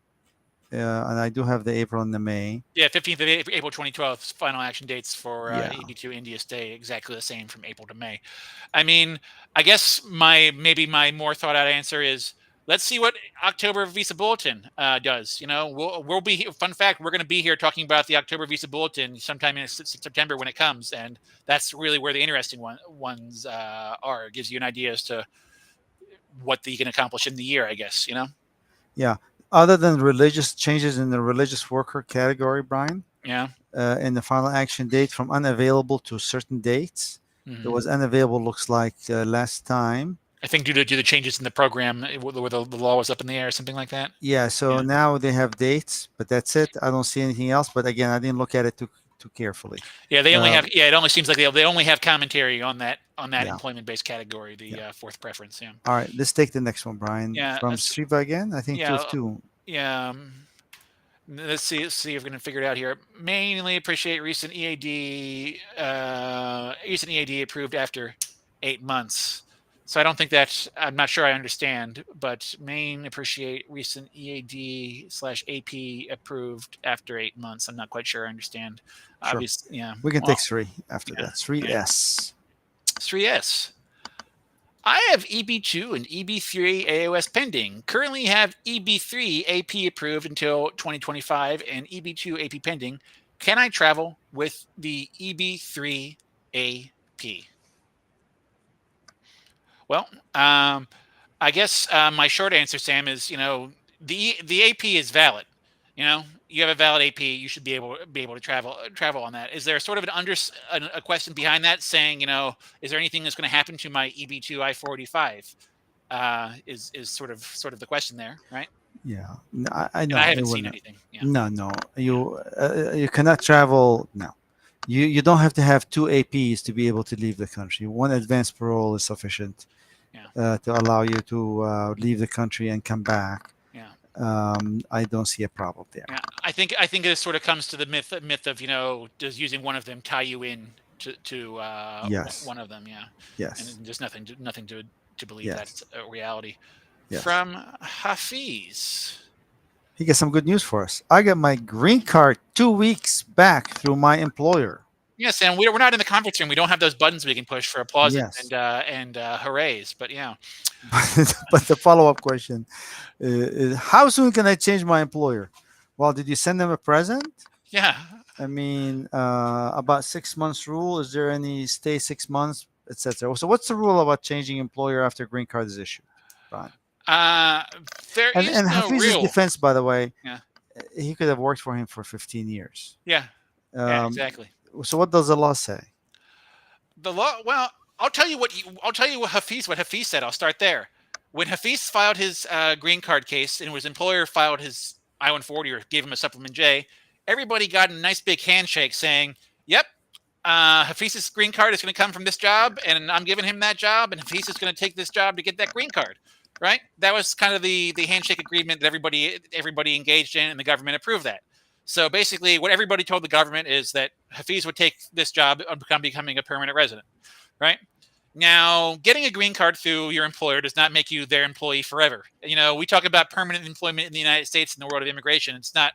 and I do have the April and the May. Yeah, 15th of April 2012 final action dates for Yeah, EB2 India stay exactly the same from April to May. I mean, I guess my more thought out answer is let's see what October Visa Bulletin does. We'll be here. Fun fact: we're going to be here talking about the October Visa Bulletin sometime in September when it comes, and that's really where the interesting ones are. It gives you an idea as to what you can accomplish in the year, I guess. yeah. Other than religious changes in the religious worker category, Brian, Yeah. in the final action date from unavailable to certain dates. It Hmm. was unavailable, looks like last time. I think due to the changes in the program, where the law was up in the air, something like that. Yeah, so Yeah, now they have dates, but that's it. I don't see anything else. But again, I didn't look at it too carefully. yeah. They only Uh, have. Yeah, it only seems like they only have commentary on that yeah, employment-based category, the yeah. fourth preference. Yeah, All right, let's take the next one, Brian, yeah. from Striva again. I think two Yeah, of two. yeah. Let's see if we can figure it out here. Mainly appreciate recent EAD approved after 8 months. So I don't think that I'm not sure I understand, but main appreciate recent EAD/AP approved after 8 months. I'm not quite sure I understand. Sure. Obviously, yeah. We can Well, take three after yeah, that. Three yeah. S. 3S. I have EB2 and EB3 AOS pending. Currently have EB3 AP approved until 2025 and EB2 AP pending. Can I travel with the EB3 AP? Well, I guess my short answer, Sam, is the AP is valid. You have a valid AP. You should be able to travel on that. Is there sort of a question behind that, saying is there anything that's going to happen to my EB2 I-485? Is sort of the question there, right? Yeah, I And I know it haven't seen wouldn't. anything. Yeah, No, no, yeah, you cannot travel. No, you don't have to have two APs to be able to leave the country. One advanced parole is sufficient yeah, to allow you to leave the country and come back. yeah. I don't see a problem there. Yeah, I think it sort of comes to the myth of does using one of them tie you in to Yes, one of them? Yeah, and yes, there's nothing to believe yes, that's a reality. yes. From Hafiz. He got some good news for us. I got my green card 2 weeks back through my employer. Yes, and we're not in the conference room. We don't have those buttons we can push for applause Yes, and hoorays. But yeah, but the follow up question is how soon can I change my employer? Well, did you send them a present? yeah. I mean, about 6 months rule. Is there any stay 6 months, etc.? So, what's the rule about changing employer after green card is issued, Brian? Uh, there is And no Hafiz's real. defense, by the way, Yeah, he could have worked for him for 15 years. yeah, yeah. Um, Exactly. so, what does the law say? The law. Well, I'll tell you what Hafiz said. I'll start there. When Hafiz filed his green card case and his employer filed his I-140 or gave him a supplement J, everybody got a nice big handshake saying, "Yep, Hafiz's green card is going to come from this job, and I'm giving him that job, and Hafiz is going to take this job to get that green card." Right? That was kind of the handshake agreement that everybody engaged in, and the government approved that. So basically, what everybody told the government is that Hafiz would take this job and becoming a permanent resident. Right? Now, getting a green card through your employer does not make you their employee forever. We talk about permanent employment in the United States in the world of immigration. It's not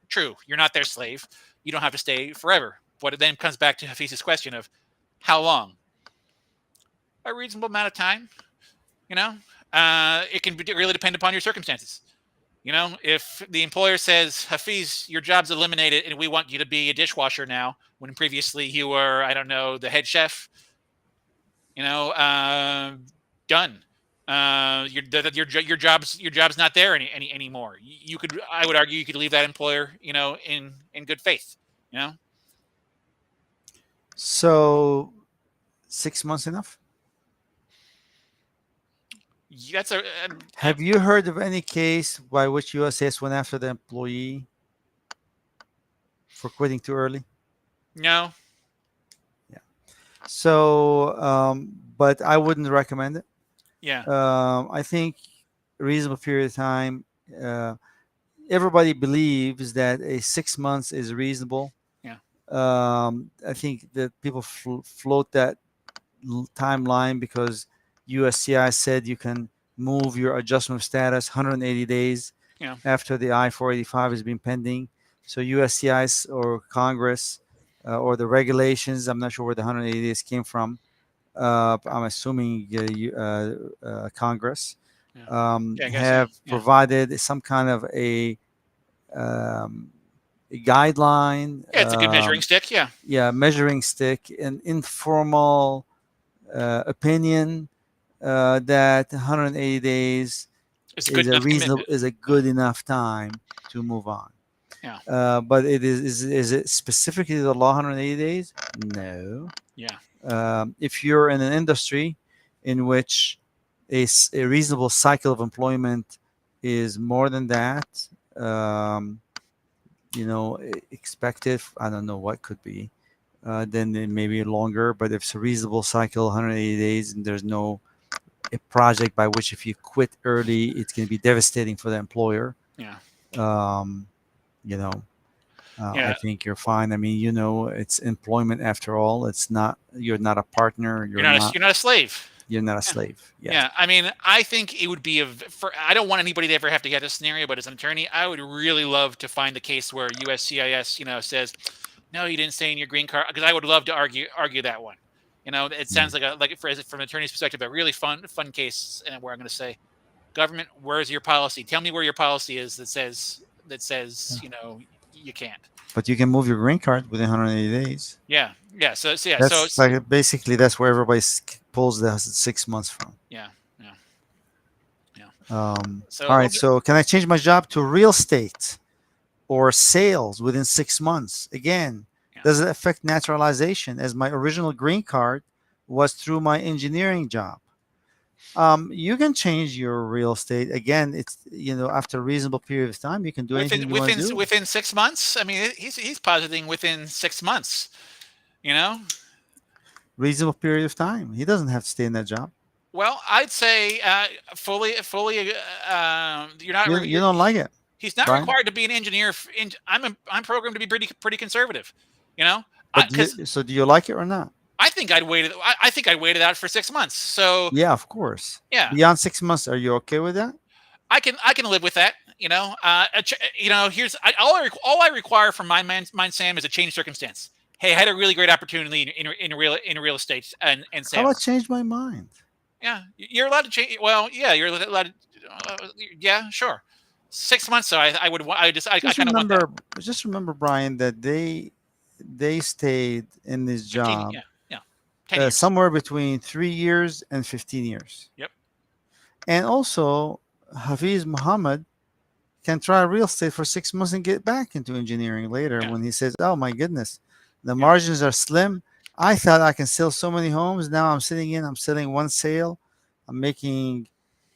true. You're not their slave. You don't have to stay forever. But it then comes back to Hafiz's question of how long? A reasonable amount of time. You know, it can really depend upon your circumstances. If the employer says, Hafiz, your job's eliminated and we want you to be a dishwasher now, when previously you were, I don't know, the head chef, you know, done. Your job's not there anymore. I would argue, you could leave that employer, in good faith. You know, So, 6 months enough? that's a Have you heard of any case by which USCIS went after the employee? for quitting too early? No. Yeah. So, but I wouldn't recommend it. Yeah. I think reasonable period of time. Uh, Everybody believes that a 6 months is reasonable. Yeah. I think that people float that timeline because USCIS said you can move your adjustment of status 180 days Yeah. after the I-485 has been pending. So USCIS or Congress or the regulations, I'm not sure where the 180 days came from. I'm assuming Congress Yeah. Yeah. I guess so. have Yeah. provided some kind of um, a guideline, Yeah. It's a good measuring stick. Yeah. yeah, measuring stick, an informal opinion that 180 days It's a good enough commitment. is a Yeah. good enough time to move on. Yeah. But is it specifically the law 180 days? No. Yeah. If you're in an industry in which a reasonable cycle of employment is more than that, um, expected, I don't know what could be, then it may be longer. But if it's a reasonable cycle, 180 days, and there's no a project by which if you quit early, it's going to be devastating for the employer. Yeah. Um, you know, I Yeah. think you're fine. I mean, it's employment after all. It's not, you're not a partner. You're not a slave. You're not a Yeah. slave. Yeah. Yeah, I mean, I think it would be I don't want anybody to ever have to get this scenario, but as an attorney, I would really love to find the case where USCIS, says, no, you didn't say in your green card, because I would love to argue that one. It Yeah. sounds from an attorney's perspective, a really fun case, and where I'm going to say, government, where's your policy? Tell me where your policy is that says you can't. But you can move your green card within 180 days. Yeah, yeah. So That's like basically that's where everybody pulls the 6 months from. yeah, yeah, yeah. All So right. So can I change my job to real estate or sales within 6 months? Again, yeah. does it affect naturalization as my original green card was through my engineering job? You can change your real estate. Again, it's, after a reasonable period of time, you can do anything within you want to do. within 6 months. I mean, he's positing within 6 months. You know, Reasonable period of time. He doesn't have to stay in that job. well, I'd say fully. You're not. You don't like it, He's not Brian? required to be an engineer. I'm programmed to be pretty conservative. You know, But because so do you like it or not? I think I'd waited. I think I'd waited out for 6 months. So Yeah, of course. yeah, Beyond 6 months, are you okay with that? I can live with that. Here's all I require from mine, Sam, is a change circumstance. Hey, I had a really great opportunity in real estate and How about sales. change my mind? Yeah, you're allowed to change. Well, yeah, you're allowed. Yeah, sure. 6 months. So I would. I Just kind of want that. remember, just remember, Brian, that they stayed in this 15. job Yeah, yeah. 10 years. somewhere between 3 years and 15 years. Yep. And also, Hafiz Muhammad can try real estate for 6 months and get back into engineering later Yeah. when he says, "Oh my goodness, the Yeah. margins are slim. I thought I can sell so many homes. Now I'm selling one sale. I'm making,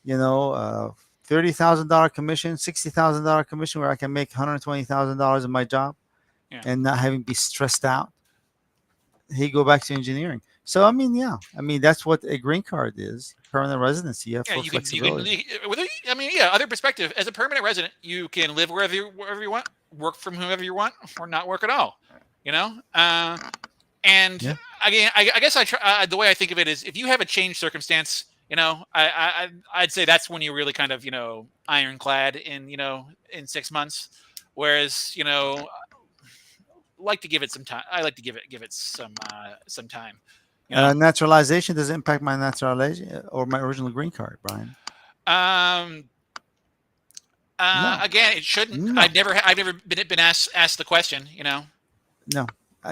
$30,000 commission, $60,000 commission, where I can make $120,000 in my job Yeah. and not having be stressed out." He go back to engineering. So I mean, yeah, I mean that's what a green card is, permanent residency. You have Yeah, full you can flexibility. I mean, yeah, other perspective. As a permanent resident, you can live wherever you want, work from whoever you want, or not work at all. You know, and Yeah. again, I guess I try, the way I think of it is, if you have a change circumstance, I'd say that's when you're really kind of ironclad in 6 months, whereas like to give it some time. I like to give it some time. You know, Naturalization does it impact my naturalization or my original green card, Brian? um, No, again, it shouldn't. no, I've never been asked the question. no.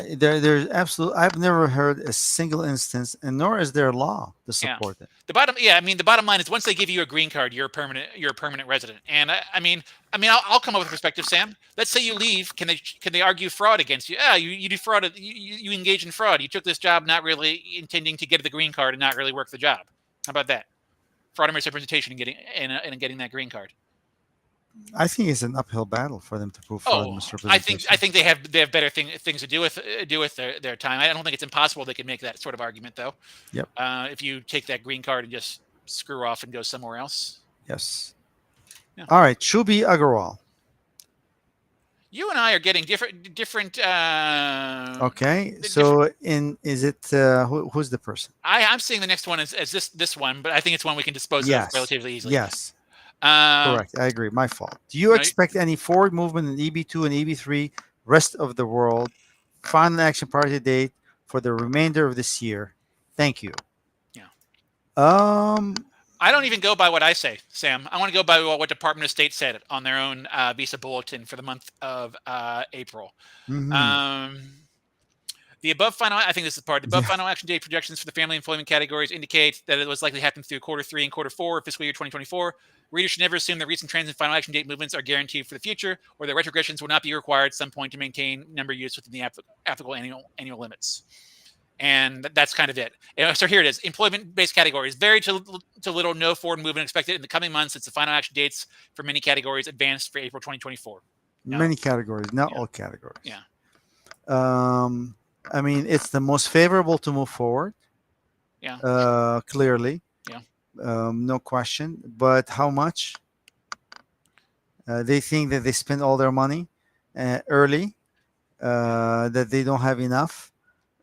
There's absolutely. I've never heard a single instance, and nor is there a law to Yeah. support it. I mean, the bottom line is, once they give you a green card, you're a permanent resident. And I'll come up with a perspective, Sam. Let's say you leave. Can they argue fraud against you? Yeah, you defrauded. You engaged in fraud. You took this job not really intending to get the green card and not really work the job. How about that? Fraud and misrepresentation and getting that green card. I think it's an uphill battle for them to prove fraud Oh, I misrepresentation. think they have better things to do with their time. I don't think it's impossible they could make that sort of argument though. Yep. If you take that green card and just screw off and go somewhere else. Yes. Yeah. All right. Shubi Agarwal. You and I are getting different. Okay. Different. So is it who's the person? I'm seeing the next one as this one, but I think it's one we can dispose of Yes. relatively easily. Yes. Um, Correct. I agree. My fault. Do you no, expect any forward movement in EB2 and EB3 rest of the world? Final action priority date for the remainder of this year. Thank you. yeah. Um. I don't even go by what I say, Sam. I want to go by what Department of State said on their own visa bulletin for the month of April. Mhm. Um, The above final, I think this is part. The above Yeah. final action date projections for the family employment categories indicate that it was likely to happen through quarter 3 and quarter 4 of fiscal year 2024. Readers should never assume that recent trends in final action date movements are guaranteed for the future, or that retrogressions will not be required at some point to maintain number use within the applicable annual limits. And that's kind of it. And so here it is: employment-based categories. Very to little, no forward movement expected in the coming months since the final action dates for many categories advanced for April 2024. Now, Many categories, not yeah, all categories. yeah, Um. I mean, it's the most favorable to move forward. yeah, Clearly, yeah. no question. But how much? They think that they spend all their money early, that they don't have enough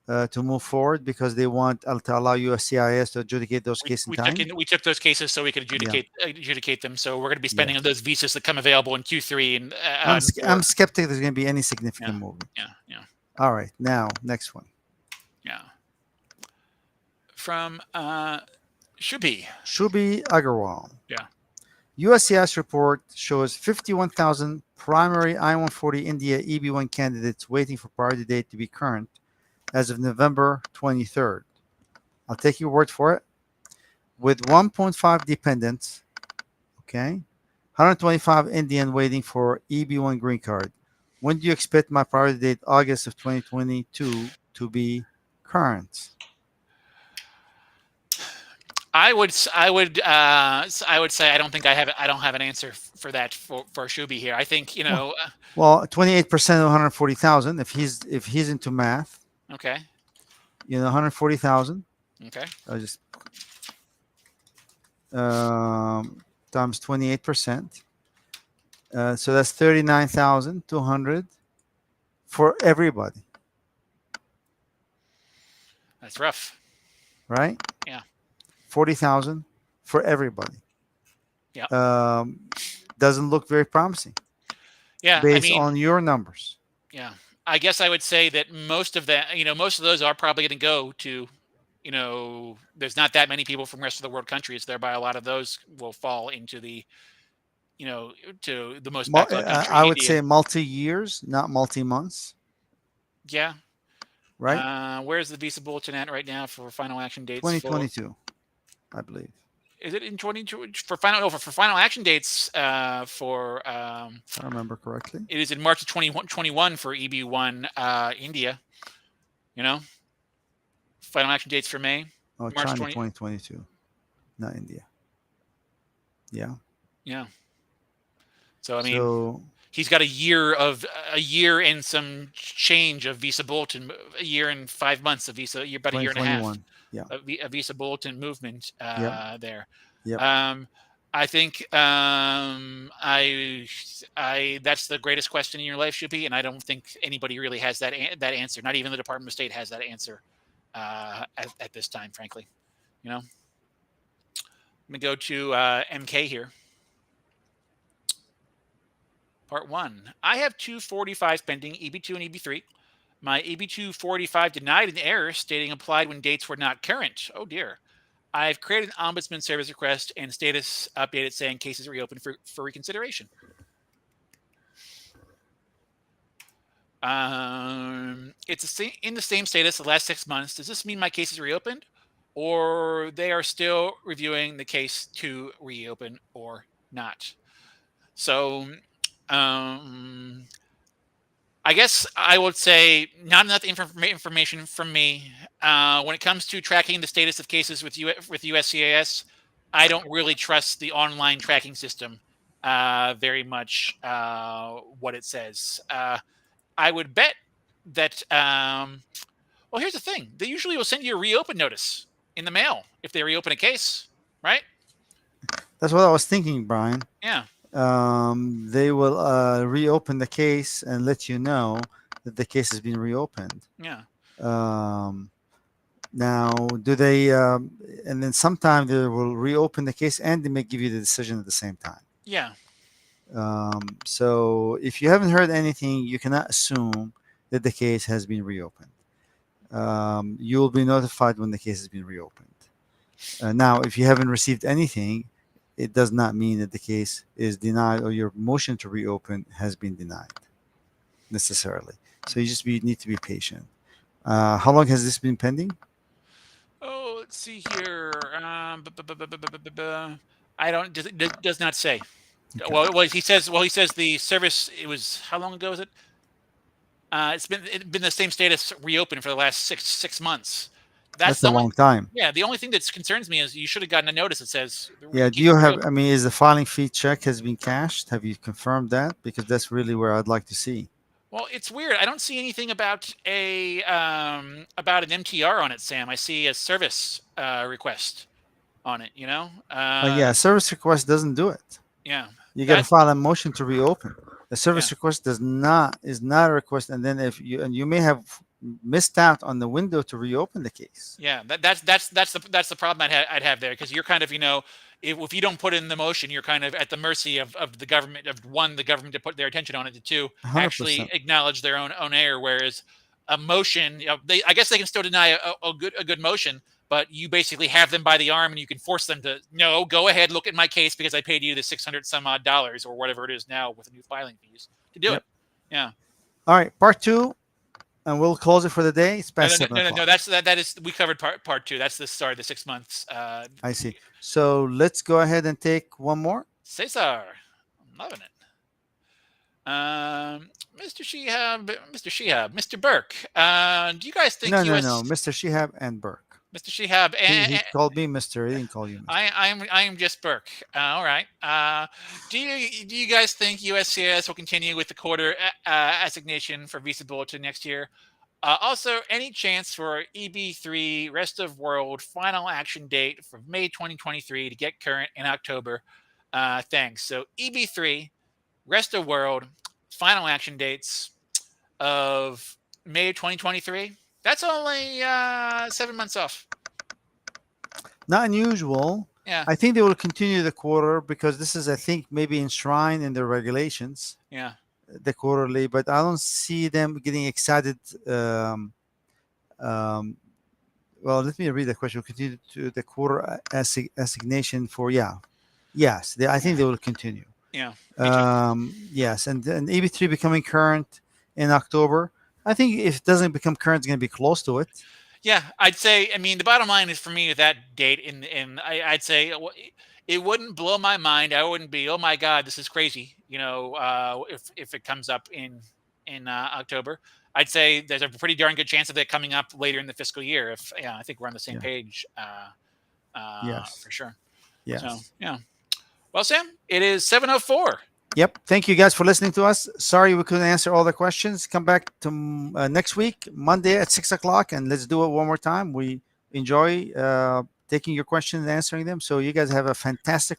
to move forward because they want to allow USCIS to adjudicate those cases in time. We took those cases so we could Yeah, adjudicate them. So we're going to be yeah. spending on those visas that come available in Q3 and I'm 4. skeptic there's going to be any Yeah, significant movement. yeah, yeah, All right, now next one. yeah. From Shubi. Shubi Agarwal. Yeah. USCIS report shows 51,000 primary I-140 India EB1 candidates waiting for priority date to be current as of November 23rd. I'll take your word for it. With 1.5 dependents, okay, 125 Indian waiting for EB1 green card. When do you expect my priority date, August of 2022, to be current? I would say I don't have an answer for that for Shubi here. I think Well, well, 28% of 140,000. If he's into math, okay, 140,000. okay. I just times 28%. So that's 39,200 for everybody, That's rough. right? Yeah, 40,000 for everybody. yeah, Doesn't look very promising yeah. I based mean, on your numbers. yeah. I guess I would say that most of that, most of those are probably going to go to, there's not that many people from rest of the world countries. Thereby, a lot of those will fall into the, to the most backlog I country, would India. say multi years, not multi months, Yeah. right? Where's the visa bulletin at right now for final action dates for? 2022, I believe. Is it in 22 for final? No, for final action dates for If I remember correctly. it is in March of 2021 for EB1 India. You know, final action dates for May, Oh, March China 20. 2022, not India. Yeah. Yeah. So I mean, So he's got a year and some change of visa bulletin, a year and 5 months of visa, about a year and a half 2021. Yeah. a visa bulletin movement Yep. there. Yep. I think I that's the greatest question in your life, Shupi, and I don't think anybody really has that answer. Not even the Department of State has that answer at this time, frankly. Let me go to MK here. Part 1. I have 245 pending, EB2 and EB3. My EB2 485 denied an error stating applied when dates were not current. Oh dear. I've created an ombudsman service request and status updated saying cases reopened for reconsideration. It's in the same status the last 6 months. Does this mean my case is reopened, or they are still reviewing the case to reopen or not? So, I guess I would say not enough information from me. When it comes to tracking the status of cases with USCIS, I don't really trust the online tracking system very much what it says. I would bet that. Well, here's the thing: they usually will send you a reopen notice in the mail if they reopen a case, right? That's what I was thinking, Brian. Yeah, They will reopen the case and let you know that the case has been reopened. yeah, Um, Now, do they? And then sometime they will reopen the case and they may give you the decision at the same time. yeah. So if you haven't heard anything, you cannot assume that the case has been reopened. You will be notified when the case has been reopened. Now, if you haven't received anything, it does not mean that the case is denied or your motion to reopen has been denied necessarily. So you just need to be patient. How long has this been pending? Oh, let's see here. I don't. Does not say. Okay. Well, he says. Well, he says the service. It was how long ago is it? It's been the same status reopened for the last six months. That's That's the a only. long time. Yeah, the only thing that concerns me is you should have gotten a notice that says the Yeah. Do case you is have? I reopened. mean, is the filing fee check has been cashed? Have you confirmed that? Because that's really where I'd like to see. Well, it's weird. I don't see anything about an MTR on it, Sam. I see a service request on it. Yeah, a service request doesn't do it. Yeah, You got to that's file a motion to reopen. A yeah. service request does not is not a request, and then if you and you may have missed out on the window to reopen the case. Yeah, that's the problem I'd have there because you're kind of if you don't put in the motion, you're kind of at the mercy of the government of one the government to put their attention on it, to two 100%. actually acknowledge their own error. Whereas a motion, they I guess they can still deny a good motion, but you basically have them by the arm and you can force them to no go ahead look at my case because I paid you the 600 some odd dollars or whatever it is now with the new filing fees to do it. Yep. Yeah. All right, part two, and we'll close it for the day. It's No, past no, no, seven no, no, no. o'clock. That is we covered part two. That's the start of the 6 months. I see. So let's go ahead and take one more. Cesar, I'm loving it. Mr. Shihab, Mr. Burke. Do you guys think No, no, no, US Mr. Shihab and Burke. Mr. Shihab He and called me Mr. He didn't call you Mr. I'm just Burke. All right. Do you guys think USCIS will continue with the quarter assignation for visa bulletin next year? Also, any chance for EB3 rest of world final action date for May 2023 to get current in October? Thanks. So EB3 rest of world final action dates of May 2023. That's only 7 months off. Not unusual. Yeah. I think they will continue the quarter because this is, I think, maybe enshrined in the regulations, Yeah. the quarterly, but I don't see them getting excited. Um, well, let me read the question. We'll continue to the quarter assignation for, yeah. Yes, I think they will continue. Yeah. Me too. Yes, and EB3 becoming current in October. I think if it doesn't become current, it's going to be close to it. Yeah, I'd say. I mean, the bottom line is for me with that date, I'd say it wouldn't blow my mind. I wouldn't be, oh my god, this is crazy. If it comes up in October, I'd say there's a pretty darn good chance of it coming up later in the fiscal year. If yeah, I think we're on the same Yeah. page. Yes. For sure. Yes. So yeah. Well, Sam, it is 7:04. Yep. Thank you guys for listening to us. Sorry we couldn't answer all the questions. Come back to next week, Monday at 6 o'clock, and let's do it one more time. We enjoy taking your questions and answering them. So you guys have a fantastic